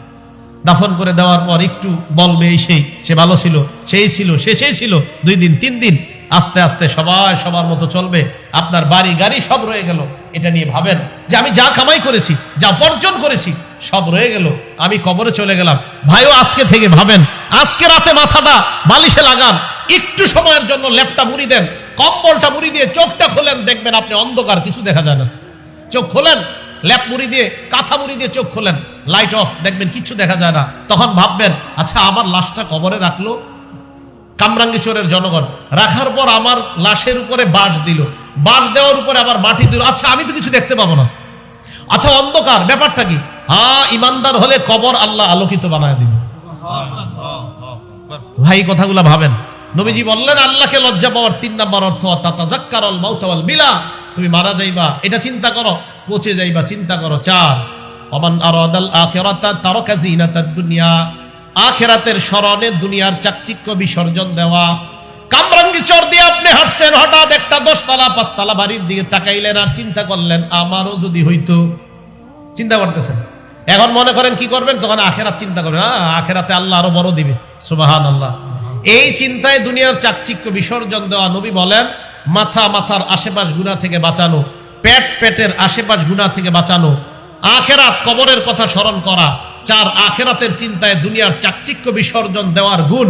দাফন করে দেওয়ার পর একটু বলবে এই সে ভালো ছিল, সেই ছিল, সেই ছিল, 2 দিন 3 দিন, আস্তে আস্তে সবাই সবার মতো চলবে। আপনার বাড়ি গাড়ি সব রয়ে গেল। এটা নিয়ে ভাবেন যে আমি যা কামাই করেছি, যা উপার্জন করেছি, সব রয়ে গেল, আমি কবরে চলে গেলাম। ভাইও আজকে থেকে ভাবেন, আজকে রাতে মাথাটা বালিশে লাগান, একটু সময়ের জন্য ল্যাপটা মুড়ি দেন, কম্বলটা মুড়ি দিয়ে চোখটা খোলেন, দেখবেন আপনি অন্ধকার, কিছু দেখা যায় না। চোখ খোলেন, ল্যাপ মুড়ি দিয়ে, কাঁথা মুড়ি দিয়ে চোখ খোলেন, লাইট অফ, দেখবেন কিছু দেখা যায় না। তখন ভাববেন আচ্ছা আমার লাশটা কবরে রাখলো কামরাঙ্গীরচরের জনগণ, রাখার পর আমার লাশের উপরে বাঁশ দিল, বাঁশ দেওয়ার উপরে আবার মাটি দিল, আচ্ছা আমি তো কিছু দেখতে পাবো না, আচ্ছা অন্ধকার, ব্যাপারটা কি? ইমানদার হলে কবর আল্লাহ আলোকিত বানায় দিবে। ভাই কথাগুলা ভাবেন। নবীজি বললেন আল্লাহকে লজ্জা পাওয়ার 3 নাম্বার অর্থ তাতাযাক্কারুল মাউত ওয়াল বিলা, তুমি মারা যাইবা এটা চিন্তা করো, পচে যাইবা চিন্তা করো। 4 ওমান আরাদাল আখিরাতা তারাকা জিনাতাদ দুনিয়া, আখিরাতের স্মরণে দুনিয়ার চাকচিক্য বিসর্জন দেওয়া। কামরাঙ্গীরচর দিয়ে আপনি হাঁটছেন, হঠাৎ একটা 10 তলা 5 তলা বাড়ির দিকে তাকাইলেন আর চিন্তা করলেন আমারও যদি হইতো। চিন্তা করতেছেন, এখন মনে করেন কি করবেন? তখন আখিরাত চিন্তা করবেন, আখিরাতে আল্লাহ আরো বড় দিবে, সুবহানাল্লাহ। এই চিন্তায় দুনিয়ার চাকচিক্য বিসর্জন দেওয়া। নবী বলেন মাথার আশেপাশ গুনাহ থেকে বাঁচানো, পেটের আশেপাশ গুনাহ থেকে বাঁচানো, আখিরাত কবরের কথা স্মরণ করা। 4 আখিরাতের চিন্তায় দুনিয়ার চাকচিক্য বিসর্জন দেওয়ার গুণ।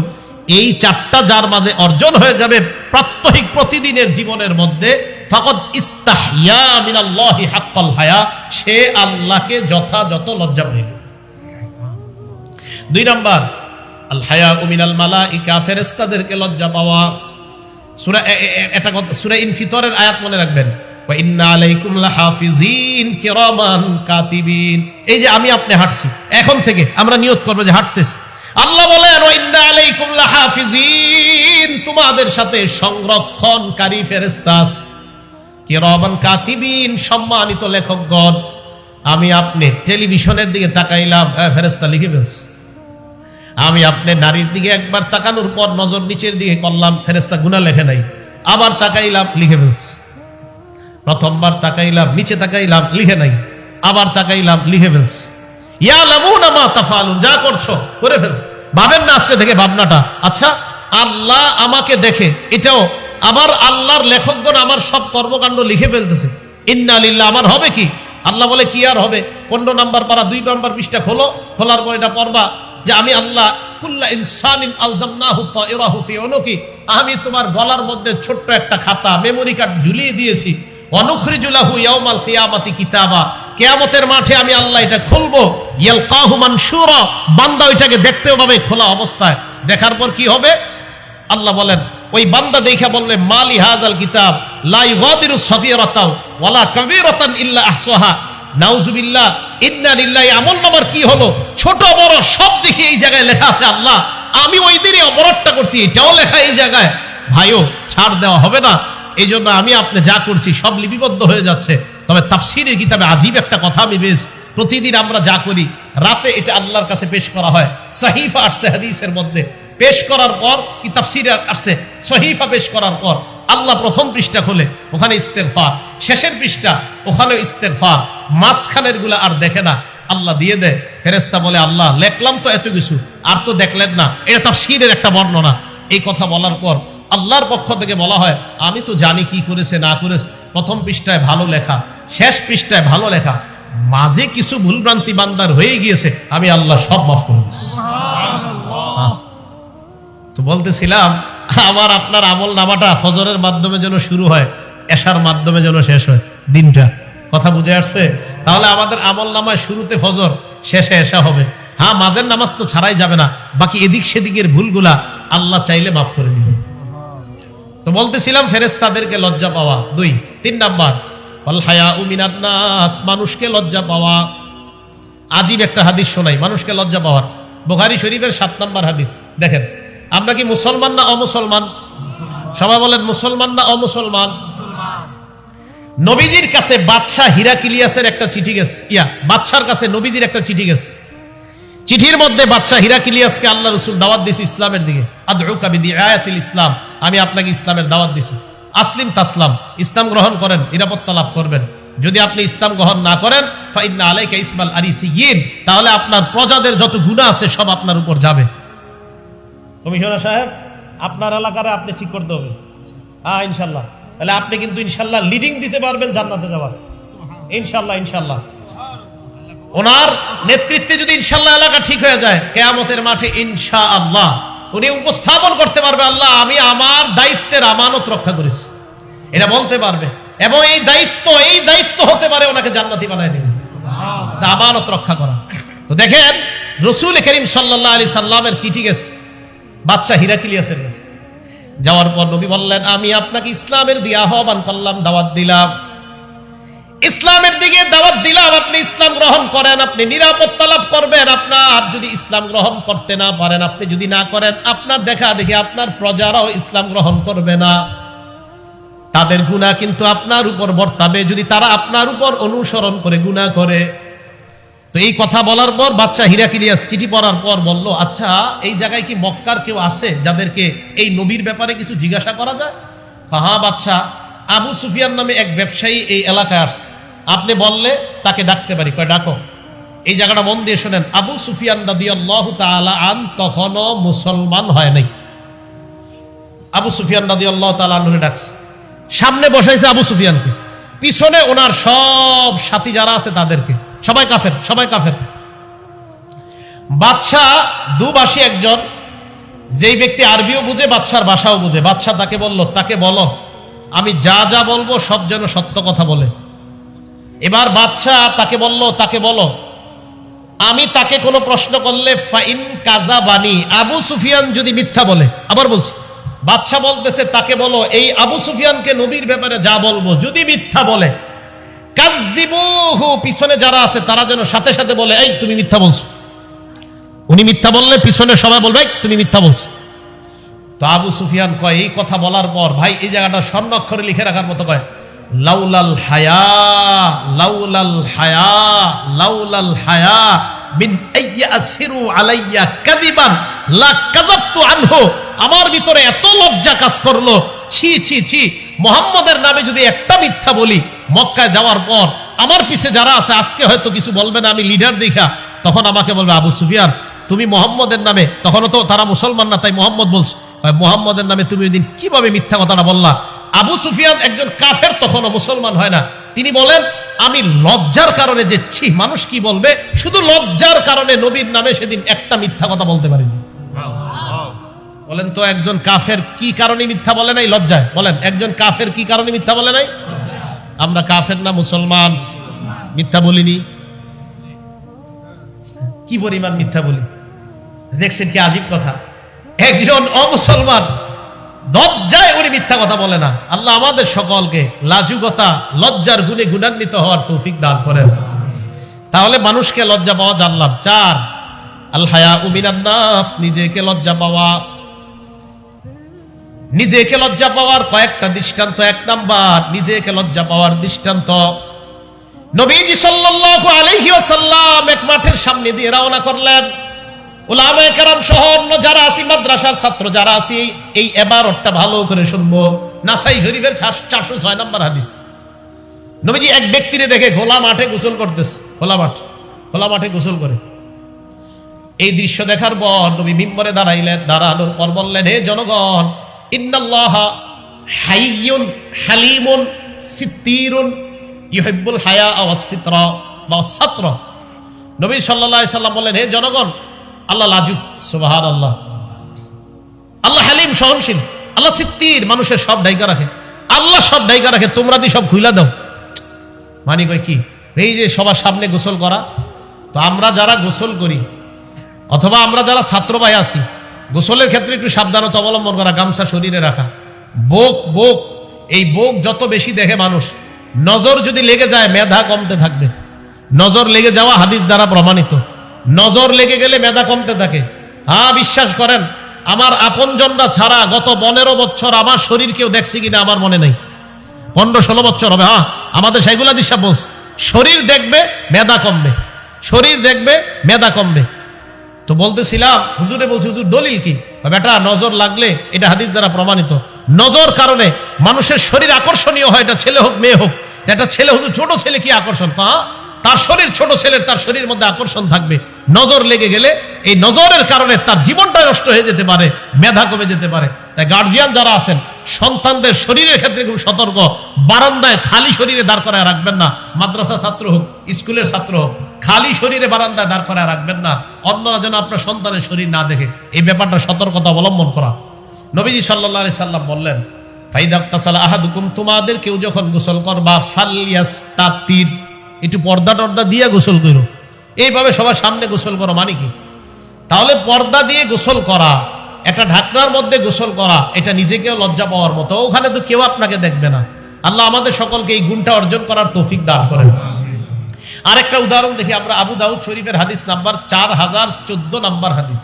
এই 4টা যার মাঝে অর্জন হয়ে যাবে প্রাত্যহিক প্রতিদিনের জীবনের মধ্যে, ফাকাদ ইস্তাহইয়া মিনাল্লাহি হাক্কাল হায়া, সে আল্লাহকে যথাযথ লজ্জা পাইবে। 2 নাম্বার আল হায়া মিনাল মালাইকা, ফেরেশতাদেরকে লজ্জা পাওয়া। সূরা ইনফিতরের আয়াত মনে রাখবেন, ওয়া ইন্না আলাইকুম লাহাফিজিন কিরামান কাতিবিন। এই যে আমি আপনি হাঁটছি, এখন থেকে আমরা নিয়ত করব যে হাঁটতেছি। আল্লাহ বলেন ওয়া ইন্না আলাইকুম লাহাফিজিন, তোমাদের সাথে সংরক্ষণকারী ফেরেশতা আছে, কিরামান কাতিবিন, সম্মানিত লেখকগণ। আমি আপনি টেলিভিশনের দিকে তাকাইলাম, ফেরেশতা লিখে ফেলছে। আমি আপনি নারীর দিকে একবার তাকানোর পর নজর নিচের দিকে করলাম, ফেরেশতা গুনাহ লেখে নাই। আবার তাকাইলাম, লিখে ফেলছে। প্রথমবার তাকাইলাম, নিচে তাকাইলাম, লিখে নাই। আবার তাকাইলাম, লিখে ফেলছে। ইয়ালামুনা মা তাফআলুন, যা করছো করে ফেলছে। ভাবেন না আজকে থেকে ভাবনাটা, আচ্ছা আল্লাহ আমাকে দেখে, এটাও আবার আল্লাহর লেখকগণ আমার সব কর্মকাণ্ড লিখে ফেলতেছে। ইন্না লিল্লাহ, আমার হবে কি? আল্লাহ বলে কি আর হবে? 15 নম্বর পারা 2 নম্বর পৃষ্ঠা খোলো, খোলার পর এটা পড়বা যে আমি আল্লাহ কুল্লা ইনসানিন আলজামনাহু তাইরাহু ফি উনুকি, আমি তোমার গলার মধ্যে ছোট্ট একটা খাতা মেমোরি কার্ড ঝুলিয়ে দিয়েছি। ওয়ানুখরিজু লাহু ইয়াউমাল কিয়ামাতি কিতাবা, কিয়ামতের মাঠে আমি আল্লাহ এটা খুলবো। ইয়ালকাহু মানশুরা, বান্দা ওইটাকে দেখতে পাবে খোলা অবস্থায়। দেখার পর কি হবে? আল্লাহ বলেন ওই বান্দা দেখা বলবে মালি হাযাল কিতাব লা ইগাদিরু সগীরাতাও ওয়ালা কাবীরাতান ইল্লা আহসাহা। নাউজুবিল্লাহ, ইন্না লিল্লাহি। আমলনামার কি হলো? ছোট বড় সব দেখি এই জায়গায় লেখা আছে। আল্লাহ আমি ওই দিনই অপরাধটা করছি, এটাও লেখা এই জায়গায়। ভাইও ছাড় দেওয়া হবে না। এই জন্য আমি আপনি যা করছি সব লিপিবদ্ধ হয়ে যাচ্ছে। তবে তাফসীরের কিতাবে আজীব একটা কথা আমি পেয়েছি, প্রতিদিন আমরা যা করি রাতে এটা আল্লাহর কাছে পেশ করা হয়। সহিফা আসছে হাদিসের মধ্যে, পেশ করার পর কি তাফসীরে আসছে, সহিফা পেশ করার পর আল্লাহ প্রথম পৃষ্ঠা খোলে, ওখানে ইস্তেগফার, শেষের পৃষ্ঠা ওখানে ইস্তেগফার, মাঝখানের গুলা আর দেখে না, আল্লাহ দিয়ে দেয়। ফেরেশতা বলে আল্লাহ লেখলাম তো এত কিছু, আর তো দেখলেন না। এটা তাফসীরের একটা বর্ণনা। এই কথা বলার পর আল্লাহর পক্ষ থেকে বলা হয় আমি তো জানি কি করেছে না করেছে। প্রথম পৃষ্ঠায় ভালো লেখা, শেষ পৃষ্ঠায় ভালো লেখা, মাঝে কিছু ভুলভ্রান্তি বান্দার হয়ে গিয়েছে, আমি আল্লাহ সব মাফ করে দিচ্ছি। তো বলতেছিলাম আমার আপনার আমল নামাটা ফজরের মাধ্যমে যেন শুরু হয়, এশার মাধ্যমে যেন শেষ হয় দিনটা। কথা বুঝে আসছে? তাহলে আমাদের আমল নামায় শুরুতে ফজর, শেষে এশা হবে। হ্যাঁ, মাঝের নামাজ তো ছাড়াই যাবে না, বাকি এদিক সেদিকের ভুলগুলা আল্লাহ চাইলে মাফ করে দিবেন। তো বলতেছিলাম ফেরেশতাদেরকে লজ্জা পাওয়া 2। 3 নাম্বার ওয়াল হায়াউ মিনান নাস, মানুষকে লজ্জা পাওয়া। আজীব একটা হাদিস শোনাই মানুষকে লজ্জা পাওয়ার। বুখারী শরীফের 7 নম্বর হাদিস। দেখেন, আমরা কি মুসলমান না অমুসলমান? সবাই বলেন মুসলমান না অমুসলমান? নবীজির কাছে বাদশাহ হিরাক্লিয়াসের একটা চিঠি গেছে, বাদশার কাছে নবীজির একটা চিঠি গেছে। চিঠির মধ্যে বাদশাহ হিরাক্লিয়াসকে আল্লাহ রাসূল দাওয়াত দিয়েছে ইসলামের দিকে। আদউকা বিদিআয়াতিল ইসলাম, আমি আপনাকে ইসলামের দাওয়াত দিয়েছি। আসলিম তাসলাম, ইসলাম গ্রহণ করেন, নিরাপত্তা লাভ করবেন। যদি আপনি ইসলাম গ্রহণ না করেন ফাইন্না আলাইকা ইসমাল আরিসিয়িন, তাহলে আপনার প্রজাদের যত গুনাহ আছে সব আপনার উপর যাবে। কমিশনার সাহেব, আপনার এলাকারে আপনি ঠিক করতে হবে। হ্যাঁ ইনশাল্লাহ, তাহলে আপনি কিন্তু ইনশাল্লাহ লিডিং দিতে পারবেন জান্নাতে যাওয়ার। ইনশাল্লাহ ইনশাল্লাহ ওনার নেতৃত্বে যদি ইনশাল্লাহ এলাকা ঠিক হয়ে যায়, কিয়ামতের মাঠে ইনশাআল্লাহ উনি উপস্থাপন করতে পারবে আল্লাহ আমি আমার দায়িত্বের আমানত রক্ষা করেছি, এটা বলতে পারবে। এবং এই দায়িত্ব হতে পারে ওনাকে জান্নাতি বানায় দিবে, আমানত রক্ষা করা। তো দেখেন রাসূল করিম সাল্লাল্লাহু আলাইহি সাল্লামের চিঠি গেছে বাদশাহ হিরাক্লিয়াসের কাছে। যাওয়ার পর নবী বললেন আমি আপনাকে ইসলামের দিয়ে আহ্বান করলাম, দাওয়াত দিলাম, ইসলামের দিকে দাওয়াত দিলাম। আপনি ইসলাম গ্রহণ করেন, আপনি নিরাপত্তা লাভ করবেন। আপনার যদি ইসলাম গ্রহণ করতে না পারেন, আপনি যদি না করেন, আপনার দেখা দেখি আপনার প্রজারাও ইসলাম গ্রহণ করবে না, তাদের গুনাহ কিন্তু আপনার উপর বর্তাবে যদি তারা আপনার উপর অনুসরণ করে গুনাহ করে। তো এই কথা বলার পর বাদশাহ হিরাক্লিয়াস চিঠি পড়ার পর বলল আচ্ছা এই জায়গায় কি মক্কার কেউ আছে যাদেরকে এই নবীর ব্যাপারে কিছু জিজ্ঞাসা করা যায়? হ্যাঁ বাদশাহ, আবু সুফিয়ান নামে এক ব্যবসায়ী এই এলাকায় আসছে, আপনি বললে তাকে ডাকতে পারি। কয় ডাকো। এই জায়গাটা মন দিয়ে শোনেন, আবু সুফিয়ান রাদিয়াল্লাহু তাআলা আন তখনও মুসলমান হয় নাই। আবু সুফিয়ান রাদিয়াল্লাহু তাআলা আনহুকে ডাকছে, সামনে বসাইছে আবু সুফিয়ানকে, পিছনে ওনার সব সাথী যারা আছে তাদেরকে, সবাই কাফের, সবাই কাফের। বাদশাহ দুভাষী একজন, যেই ব্যক্তি আরবিও বুঝে বাদশার ভাষাও বুঝে। বাদশাহ তাকে বলল তাকে বলো আমি যা যা বলবো সব যেন সত্য কথা বলে। এবার বাদশাহ তাকে বলো আমি তাকে কোনো প্রশ্ন করলে ফাইন কাযাবানি, আবু সুফিয়ান যদি মিথ্যা বলে। আবার বলছি, বাদশাহ বলতেছে তাকে বলো এই আবু সুফিয়ানকে নবীর ব্যাপারে যা বলবো যদি মিথ্যা বলে কাযযিবুহু, পিছনে যারা আছে তারা যেন সাথে সাথে বলে এই তুমি মিথ্যা বলছো। উনি মিথ্যা বললে পিছনে সবাই বলবে এই তুমি মিথ্যা বলছো। তো আবু সুফিয়ান কয়, এই কথা বলার পর ভাই এই জায়গাটা স্বর্ণ অক্ষরে লিখে রাখার মতো, কয় লাউলাল হায়া, লাউলাল হায়া, লাউলাল হায়া মিন আইয়াসিরু আলাইয়া কাযিবান লা কাযাবতু আনহু। আমার ভিতরে এত লজ্জা কাজ করলো, ছি ছি ছি, মুহাম্মাদের নামে যদি একটা মিথ্যা বলি মক্কায় যাওয়ার পর আমার পিছে যারা আছে আজকে হয়তো কিছু বলবে না, আমি লিডার দেখা, তখন আমাকে বলবে আবু সুফিয়ান তুমি মুহাম্মাদের নামে, তখনও তো তারা মুসলমান না তাই মুহাম্মদ বলছে, মুহাম্মাদের নামে তুমি ওই দিন কিভাবে মিথ্যা কথাটা বললা। আবু সুফিয়ান একজন কাফের, তখনও মুসলমান হয় না, তিনি বলেন আমি লজ্জার কারণে যে ছি মানুষ কি বলবে, শুধু লজ্জার কারণে নবীর নামে সেদিন একটা মিথ্যা কথা বলতে পারিনি। বলেন তো একজন কাফের কি কারণে মিথ্যা বলে নাই? লজ্জায়। বলেন একজন কাফের কি কারণে মিথ্যা বলে নাই? আমরা কাফের না মুসলমান? মিথ্যা বলিনি? কি পরিমাণ মিথ্যা বলি দেখছেন, কি আজীব কথা। একজন অমুসলমান লজ্জায় উনি মিথ্যা কথা বলে না। আল্লাহ আমাদের সকলকে লাজুকতা, লজ্জার গুণে গুণান্বিত হওয়ার তৌফিক দান করেন। তাহলে মানুষকে লজ্জা পাওয়া জানলাম। 4 আল হায়াউ মিনান নাফস, নিজেকে লজ্জা পাওয়া। নিজেকে লজ্জা পাওয়ার কয়েকটা দৃষ্টান্ত। 1 নাম্বার, নিজেকে লজ্জা পাওয়ার দৃষ্টান্ত, নবীজি সাল্লাল্লাহু আলাইহি ওয়াসাল্লাম এক মাঠের সামনে দিয়ে রওনা করলেন। উলামায়ে কেরাম সহ অন্য যারা আছি, মাদ্রাসার ছাত্র যারা আছি, এই ইবারতটা ভালো করে শুনবো। নাসাই শরীফের 406 নম্বর হাদিস। নবীজি এক ব্যক্তিরে দেখে খোলা মাঠে গোসল করতেছে, খোলা মাঠে গোসল করে। এই দৃশ্য দেখার পর নবী মিম্বরে দাঁড়াইলেন। দাঁড়ানোর পর বললেন, হে জনগণ, ইন্নাল্লাহা হাইয়ুন হালিমুন সিত্তিরুন ইউহিব্বুল হায়া ওয়াস সিতরা ওয়াস সাতরা। নবী সাল্লাল্লাহু আলাইহি সাল্লাম বললেন, হে জনগণ, আল্লাহ লাজুক, সুবহানাল্লাহ। আল্লাহ হালিম, সহনশীল। আল্লাহ সিত্তির, মানুষের সব ঢাইকা রাখে। আল্লাহ সব ঢাইকা রাখে, তোমরা দি সব খুইলা দাও। মানে কই কি, এই যে সবার সামনে গোসল করা। তো আমরা যারা গোসল করি অথবা আমরা যারা ছাত্র ভাই আছি, গোসলের ক্ষেত্রে একটু সাবধানতা অবলম্বন করা, গামছা শরীরে রাখা। বোক এই বোক যত বেশি দেখে মানুষ, নজর যদি লেগে যায় মেধা কমতে থাকবে। নজর লেগে যাওয়া হাদিস দ্বারা প্রমাণিত। নজর লেগে গেলে মেধা কমতে থাকে। হ্যাঁ, বিশ্বাস করেন, আমার আপনজনরা ছাড়া গত 15 বছর আমার শরীর কেউ দেখছে কিনা আমার মনে নেই। 15-16 বছর হবে। হ্যাঁ, আমাদের সেইগুলা দিশা বলছে, শরীর দেখবে মেধা কমবে, শরীর দেখবে মেধা কমবে। তো বলতেছিলাম, হুজুরে বলছি, হুজুর দলিল কি? বেটা, নজর লাগলে, এটা হাদিস দ্বারা প্রমাণিত, নজর কারণে মানুষের শরীর আকর্ষণীয় হয়। এটা ছেলে হোক মেয়ে হোক। একটা ছেলে, হুজুর ছোট ছেলে কি আকর্ষণ? তার শরীর ছোট, ছেলের তার শরীরের মধ্যে আকর্ষণ থাকবে। নজর লেগে গেলে এই নজরের কারণে তার জীবনটা নষ্ট হয়ে যেতে পারে, মেধা কমে যেতে পারে। তাই গার্জিয়ান যারা আছেন, সন্তানদের শরীরের ক্ষেত্রে খুব সতর্ক। বারান্দায় খালি শরীরে দাঁড় করায় রাখবেন না। মাদ্রাসা ছাত্র হোক, স্কুলের ছাত্র হোক, খালি শরীরে বারান্দায় দাঁড় করায় রাখবেন না, অন্যরা যেন আপনার সন্তানের শরীর না দেখে। এই ব্যাপারটা সতর্কতা অবলম্বন করা। নবীজি সাল্লাল্লাহু আলাইহি সাল্লাম বললেন, ফাইদা তাসালা আহাদুকুম, তোমাদের কেউ যখন গোসল করবা, ফালইয়াস্তাতির, একটু পর্দা টর্দা দিয়ে গোসল করো। এইভাবে সবার সামনে গোসল করো মানে কি? তাহলে পর্দা দিয়ে গোসল করা, একটা ঢাকনার মধ্যে গোসল করা, এটা নিজেকেও লজ্জা পাওয়ার মতো। ওখানে তো কেউ আপনাকে দেখবে না। আল্লাহ আমাদের সকলকে এই গুণটা অর্জন করার তৌফিক দান করেন। আরেকটা উদাহরণ দেখি আমরা, আবু দাউদ শরীফের হাদিস নাম্বার 4014 নাম্বার হাদিস।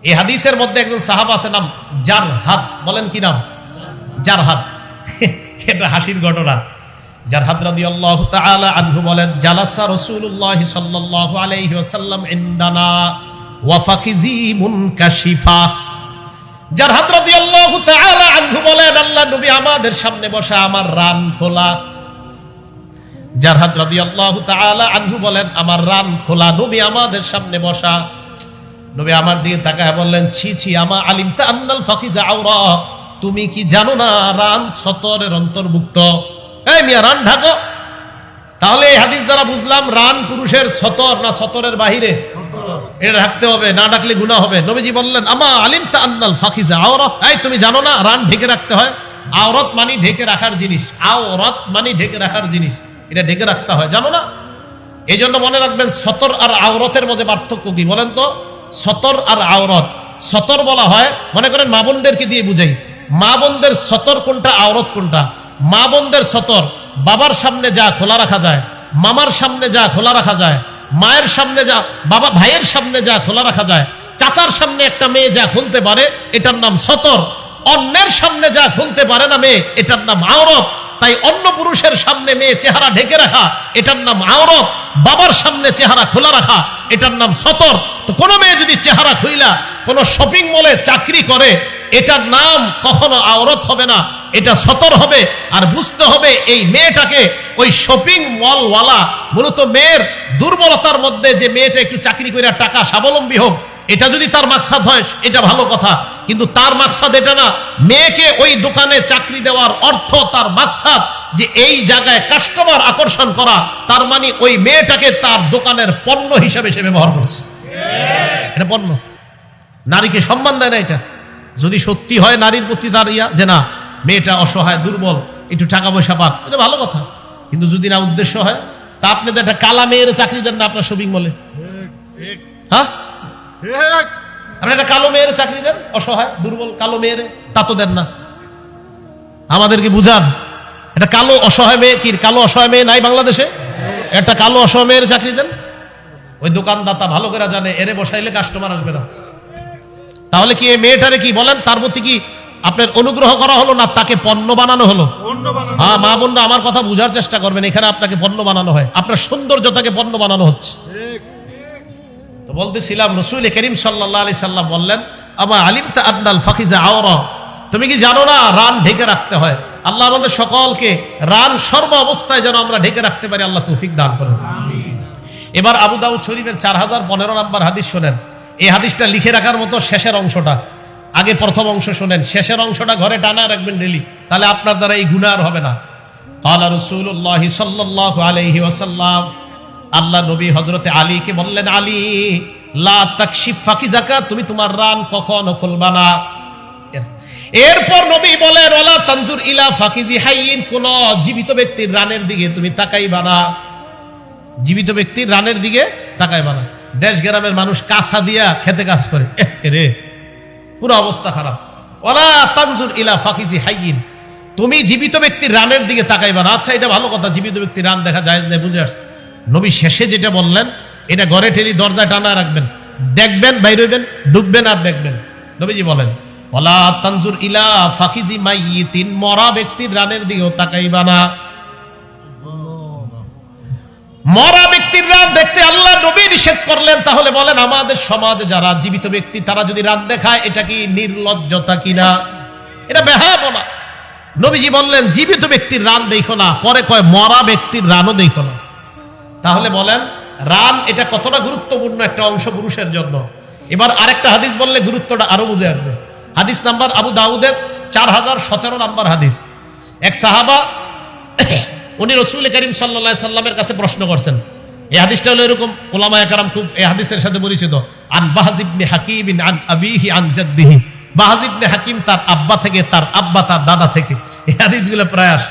এই হাদিসের মধ্যে একজন সাহাবা আছে, নাম জারহাদ। বলেন কি নাম? জারহাদ। এটা হাসির ঘটনা। জারহাদ রাদিয়াল্লাহু তাআলা আনহু বলেন, জালাসা রাসূলুল্লাহ সাল্লাল্লাহু আলাইহি ওয়াসাল্লাম ইনদানা ওয়া ফাখিজি মুনকাশিফা। জারহাদ রাদিয়াল্লাহু তাআলা আনহু বলেন, আল্লাহ নবী আমাদের সামনে বসা, আমার রান খোলা। জারহাদ রাদিয়াল্লাহু তাআলা আনহু বলেন, আমার রান খোলা, নবী আমাদের সামনে বসা। নবী আমার দিকে তাকায় বললেন, ছি ছি, আমা আলিমতা আন্নাল ফাখিজা আওরা, তুমি কি জানো না রান সতরের অন্তর্ভুক্ত? এই মিয়া, রান ঢাকো। তাহলে এই হাদিস দ্বারা বুঝলাম রান পুরুষের সতর না সতরের বাহিরে, এটা ঢাকতে হবে, না ঢাকলে গুনাহ হবে। নবীজি বললেন, আমা আলিমতা আন্নাল ফাখিজা আওরা, এই তুমি জানো না রান ঢেকে রাখতে হয়? আওরাত মানে ঢেকে রাখার জিনিস, আওরাত মানে ঢেকে রাখার জিনিস, এটা ঢেকে রাখতে হয়, জানো না? এই জন্য মনে রাখবেন, সতর আর আওরাতের মধ্যে পার্থক্য কি বলেন তো? সতর আর আওরাত, সতর বলা হয়, মনে করেন মা বোনদেরকে দিয়ে বুঝাই, মা বোনদের সতর কোনটা, আওরাত কোনটা? মা বোনদের সতর বাবার সামনে যা খোলা রাখা যায়, মামার সামনে যা খোলা রাখা যায়, মায়ের সামনে যা, বাবা ভাইয়ের সামনে যা খোলা রাখা যায়, চাচার সামনে একটা মেয়ে যা খুলতে পারে এটার নাম সতর, অন্যের সামনে যা খুলতে পারে না মেয়ে এটার নাম আওরত। তাই অন্য পুরুষের সামনে মেয়ে চেহারা ঢেকে রাখা এটার নাম আওরত, বাবার সামনে চেহারা খোলা রাখা এটার নাম সতর। তো কোনো মেয়ে যদি চেহারা খুইলা কোন শপিং মলে চাকরি করে এটার নাম কখনো আওরত হবে না, এটা সতর হবে। আর বুঝতে হবে এই মেয়েটাকে ওই শপিং মলওয়ালা মূলত মেয়ের দুর্বলতার মধ্যে যে মেয়েটা একটু চাকরি করে টাকা স্বাবলম্বী হোক, এটা যদি তার মাকসাদ হয় এটা ভালো কথা, কিন্তু তার মাকসাদ এটা না। মেয়েকে ওই দোকানে চাকরি দেওয়ার অর্থ তার মাকসাদ যে এই জায়গায় কাস্টমার আকর্ষণ করা, তার মানে ওই মেয়েটাকে তার দোকানের পণ্য হিসেবে সে ব্যবহার করছে। এটা পণ্য, নারীকে সম্মান দেয় না। এটা যদি সত্যি হয় নারীর প্রতি তার যে না মেয়েটা অসহায় দুর্বল একটু টাকা পয়সা পাক, এটা ভালো কথা। কিন্তু যদি না উদ্দেশ্য হয়, তা আপনি তো একটা কালা মেয়ের চাকরি দেন না আপনার শপিং মলে, হ্যাঁ? আপনি একটা কালো মেয়ের চাকরি দেন, অসহায় দুর্বল কালো মেয়ের, তা তো দেন না। আমাদেরকে বুঝান, এটা কালো অসহায় মেয়ে, কি কালো অসহায় মেয়ে নাই বাংলাদেশে? একটা কালো অসহায় মেয়ের চাকরি দেন। ওই দোকানদাতা ভালো করে জানে এরে বসাইলে কাস্টমার আসবে না। তাহলে কি এই মেয়েটারে কি বলেন, তার প্রতি কি আপনার অনুগ্রহ করা হলো না তাকে পণ্য বানানো হলো? হ্যাঁ মা বোনরা আমার কথা বুঝার চেষ্টা করবেন, এখানে আপনাকে পণ্য বানানো হয়, আপনার সৌন্দর্যতাকে পণ্য বানানো হচ্ছে। তো বলতেছিলাম রাসূল করিম সাল্লাল্লাহু আলাইহি সাল্লাম বললেন, আমা আলিমতা আদনাল ফাখিজা আওরা, তুমি কি জানো না রান ঢেকে রাখতে হয়? আল্লাহ আমাদের সকলকে রান সর্ব অবস্থায় যেন আমরা ঢেকে রাখতে পারি, আল্লাহ তৌফিক দান করেন। এবার আবু দাউদ শরীফের 4015 নম্বর হাদিস শোনেন। এই হাদিসটা লিখে রাখার মতো শেষের অংশটা, আগে প্রথম অংশ শোনেন, শেষের অংশটা ঘরে টানা রাখবেন ডেলি, তাহলে আপনার দ্বারা এই গুনাহ আর হবে না। ক্বালা রাসূলুল্লাহ সাল্লাল্লাহু আলাইহি ওয়াসাল্লাম, আল্লাহ নবী হযরতে আলীকে বললেন, আলী লা তাকশিফ ফাকিজাকা, তুমি তোমার রান কখনো খুলবা না। এরপর নবী বলেন, ওয়ালা তানজুর ইলা ফাকিজি হাইয়িন, কোন জীবিত ব্যক্তির রানের দিকে তুমি তাকাইবা না, জীবিত ব্যক্তির রানের দিকে তাকাইবা না। দেশ গ্রামের মানুষ কাঁচা দিয়া খেতে কাজ করে, রে পুরো অবস্থা খারাপ। ওয়ালা তানজুর ইলা ফাকিজি হাইয়িন, তুমি জীবিত ব্যক্তির রানের দিকে তাকাইবা না। আচ্ছা এটা ভালো কথা, জীবিত ব্যক্তির রান দেখা জায়েজ নেই, বুঝে আসছে। নবী শেষে যেটা বললেন এটা ঘরে ঠেলি দরজায় টানা রাখবেন, দেখবেন বাইর হইবেন, ঢুকবেন আর দেখবেন। নবীজি বলেন, ওয়ালা তানজুর ইলা ফাকিজি মাইয়িতিন, মরা ব্যক্তির রানের দিকেও তাকাইবা না। মরা ব্যক্তির রান দেখতে আল্লাহ নবী নিষেধ করলেন। তাহলে বলেন আমাদের সমাজে যারা জীবিত ব্যক্তি তারা যদি রান দেখায় এটা কি নির্লজ্জতা কিনা? এটা বেহায়াপনা। নবীজি বললেন জীবিত ব্যক্তির রান দেখো না, পরে কয় মরা ব্যক্তির রানও দেখো না। তাহলে বলেন রান এটা কতটা গুরুত্বপূর্ণ একটা অংশ পুরুষের জন্য। এবার আরেকটা হাদিস বললে গুরুত্বটা আরো বুঝে আসবে। হাদিস নাম্বার আবু দাউদের 4017 নাম্বার হাদিস। এক সাহাবা উনি রাসূল করিম সাল্লাল্লাহু আলাইহি সাল্লামের কাছে প্রশ্ন করছেন। এই হাদিসটা হলো এরকম, উলামায়ে কেরাম খুব এই হাদিসের সাথে পরিচিত। আন বাহজ ইবনে হাকিম আন আবিহি আন জাদ্দিহি, বাহজ ইবনে হাকিম তার আব্বা থেকে, তার আব্বা তার দাদা থেকে, এই হাদিসগুলো প্রায় আসে।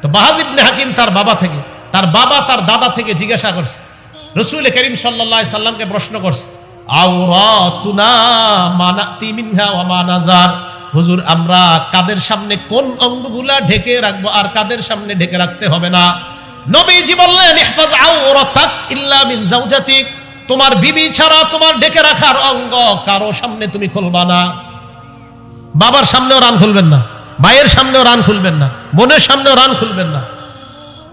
তো বাহজ ইবনে হাকিম তার বাবা থেকে, তার বাবা তার দাদা থেকে জিজ্ঞাসা করছে, রাসূল করিম সাল্লাল্লাহু আলাইহি সাল্লামকে প্রশ্ন করছে, আওরাতুনা মানাতি মিনহা ওয়া মা নাজার, হুজুর আমরা কাদের সামনে কোন অঙ্গগুলা ঢেকে রাখবো আর কাদের সামনে ঢেকে রাখতে হবে না? নবীজি বললেন, ইহফাজ আওরাতাক ইল্লা মিন যাওজাতিক, তোমার বিবি ছাড়া তোমার ঢেকে রাখার অঙ্গ কারো সামনে তুমি খুলবা না। বাবার সামনেও রান খুলবেন না, ভাইয়ের সামনেও রান খুলবেন না, বোনের সামনেও রান খুলবেন না।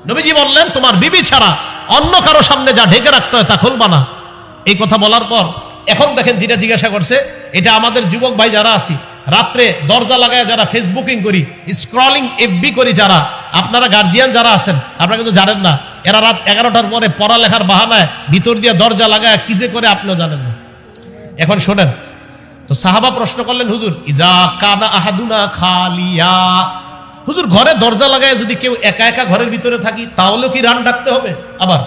নবীজি বললেন তোমার বিবি ছাড়া অন্য কারো সামনে যা ঢেকে রাখতে হয় তা খুলবা না। এই কথা বলার পর এখন দেখেন যেটা জিজ্ঞাসা করছে, এটা আমাদের যুবক ভাই যারা আছি, রাত্রে দরজা লাগায় যারা ফেসবুকিং করি, স্ক্রলিং এফবি করি যারা, আপনারা গার্জিয়ান যারা আছেন আপনারা কিন্তু জানেন না, এরা রাত 11টার পরে পড়ালেখার বাহানায় ভিতর দিয়ে দরজা লাগায় কি যে করে আপনিও জানেন না। এখন শোনেন, তো সাহাবা প্রশ্ন করলেন, হুজুর ইজা কানা আহাদুনা খালিয়া, হুজুর ঘরে দরজা লাগায় যদি কেউ একা একা ঘরের ভিতরে থাকি তাহলেও কি রান ঢাকতে হবে? আবার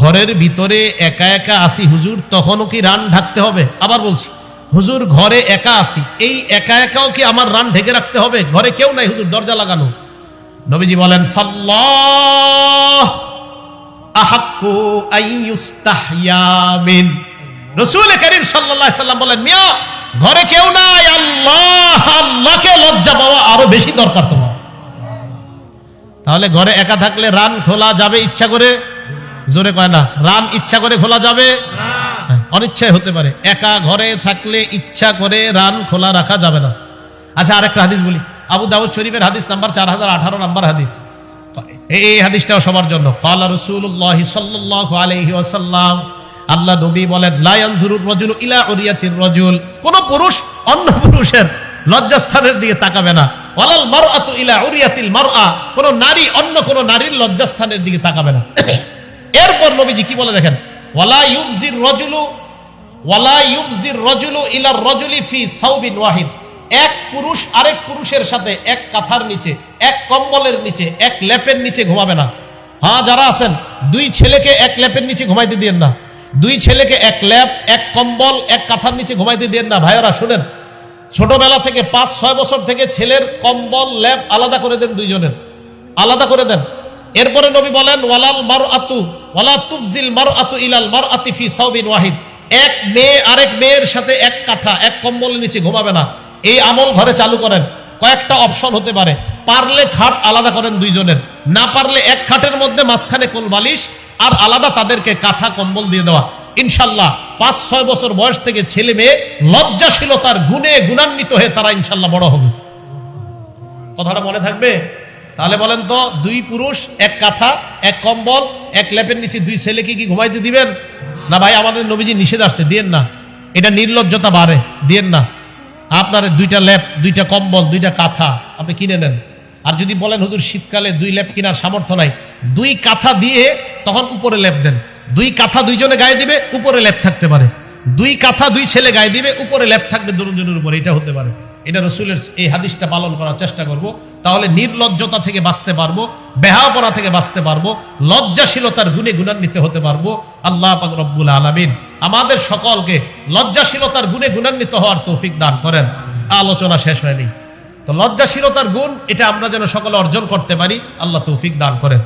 ঘরের ভিতরে একা একা আসি হুজুর তখনও কি রান ঢাকতে হবে? আবার বলছি, হুজুর ঘরে একা আসি, এই একা একাও কি আমার রান ঢেকে রাখতে হবে? ঘরে কেউ নাই হুজুর, দরজা লাগানো। নবীজি বলেন, ফাল্লাহ আহাক্কু আইয়ুস্তাহইয়া মিন, রাসূল করিম সাল্লাল্লাহু আলাইহি সাল্লাম বলেন, মিয়া ঘরে কেউ নাই, আল্লাহ, আল্লাহকে লজ্জা পাওয়া আরো বেশি দরকার তোমার। তাহলে ঘরে একা থাকলে রান খোলা যাবে ইচ্ছা করে? জোরে কয় না, রান ইচ্ছা করে খোলা যাবে না। অনিচ্ছায় হতে পারে। একা ঘরে থাকলে ইচ্ছা করে রান খোলা রাখা যাবে না। আচ্ছা, আরেকটা হাদিস বলি, আবু দাউদ শরীফের হাদিস নাম্বার 4018 নাম্বার হাদিস। এই হাদিসটাও সবার জন্য। ক্বালা রাসূলুল্লাহ সাল্লাল্লাহু আলাইহি ওয়াসাল্লাম, আল্লাহ নবী বলেন, লা ইয়ানজুরুর রাজুলু ইলা উরিয়াতির রাজুল, কোন পুরুষ অন্য পুরুষের লজ্জাস্থানের দিকে তাকাবে না। ওয়ালাল মারআতু ইলা উরিয়াতিল মারআ, কোন নারী অন্য কোন নারীর লজ্জাস্থানের দিকে তাকাবে না। এরপর নবীজি কি বলে দেখেন, ওয়ালা ইউবজির রাজুলু ইলা রাজুলি ফি সাওবিন ওয়াহিদ, এক পুরুষ আরেক পুরুষের সাথে এক কাঁথার নিচে, এক কম্বলের নিচে, এক লেপের নিচে ঘুমাবে না। হ্যাঁ, যারা আছেন, দুই ছেলেকে এক লেপের নিচে ঘুমাইতে দিয়েন না। দুই ছেলেকে এক লেপ, এক কম্বল, এক কাঁথার নিচে ঘুমাইতে দিয়েন না। ভাইয়েরা শুনেন, ছোটবেলা থেকে 5-6 বছর থেকে ছেলের কম্বল লেপ আলাদা করে দেন, দুইজনের আলাদা করে দেন। এরপরে নবী বলেন, ওয়ালা তুফজিল মারআতু ইলাল মারআতি ফি সাওবিন ওয়াহিদ, এক মেয়ে আরেক মেয়ের সাথে এক কাঁথা, এক কম্বলের নিচে ঘুমাবে না। এই আমল ঘরে চালু করেন। কয়েকটা অপশন হতে পারে, পারলে খাট আলাদা করেন দুইজনের, না পারলে এক খাটের মধ্যে মাঝখানে কোল বালিশ আর আলাদা তাদেরকে কাঁথা কম্বল দিয়ে দেওয়া। ইনশাল্লাহ 5-6 বছর বয়স থেকে ছেলে মেয়ে লজ্জাশীলতার গুণে গুণান্বিত হয়ে তারা ইনশাল্লাহ বড় হবে। কথাটা মনে থাকবে? তাহলে বলেন তো, দুই পুরুষ এক কাঁথা, এক কম্বল, এক লেপের নিচে দুই ছেলেকে কি ঘুমাইতে দিবেন? না ভাই, আমাদের নবীজি নিষেধ আসছে, দিয়েন না। এটা নির্লজ্জতা বাড়ে, দিয়েন না। আপনার দুইটা লেপ, দুইটা কম্বল, দুইটা কাঁথা আপনি কিনে নেন। আর যদি বলেন হুজুর শীতকালে 2 লেপ কেনার সামর্থ্য নাই, 2 কাঁথা দিয়ে তখন উপরে লেপ দেন। 2 কাঁথা দুইজনে গায়ে দিবে, উপরে লেপ থাকতে পারে। 2 কাঁথা 2 ছেলে গায়ে দিবে, উপরে লেপ থাকবে দুজনের উপরে, এটা হতে পারে। এটা রাসূলের এই হাদিসটা পালন করার চেষ্টা করব, তাহলে নির্লজ্জতা থেকে বাঁচতে পারবো, বেহায়াপনা থেকে বাঁচতে পারবো, লজ্জাশীলতার গুণে গুণান্বিত হতে পারবো। আল্লাহ পাক রব্বুল আলামিন আমাদের সকলকে লজ্জাশীলতার গুণে গুণান্বিত হওয়ার তৌফিক দান করেন। আলোচনা শেষ হয়নি, তো লজ্জাশীলতার গুণ এটা আমরা যেন সকলে অর্জন করতে পারি, আল্লাহ তৌফিক দান করেন।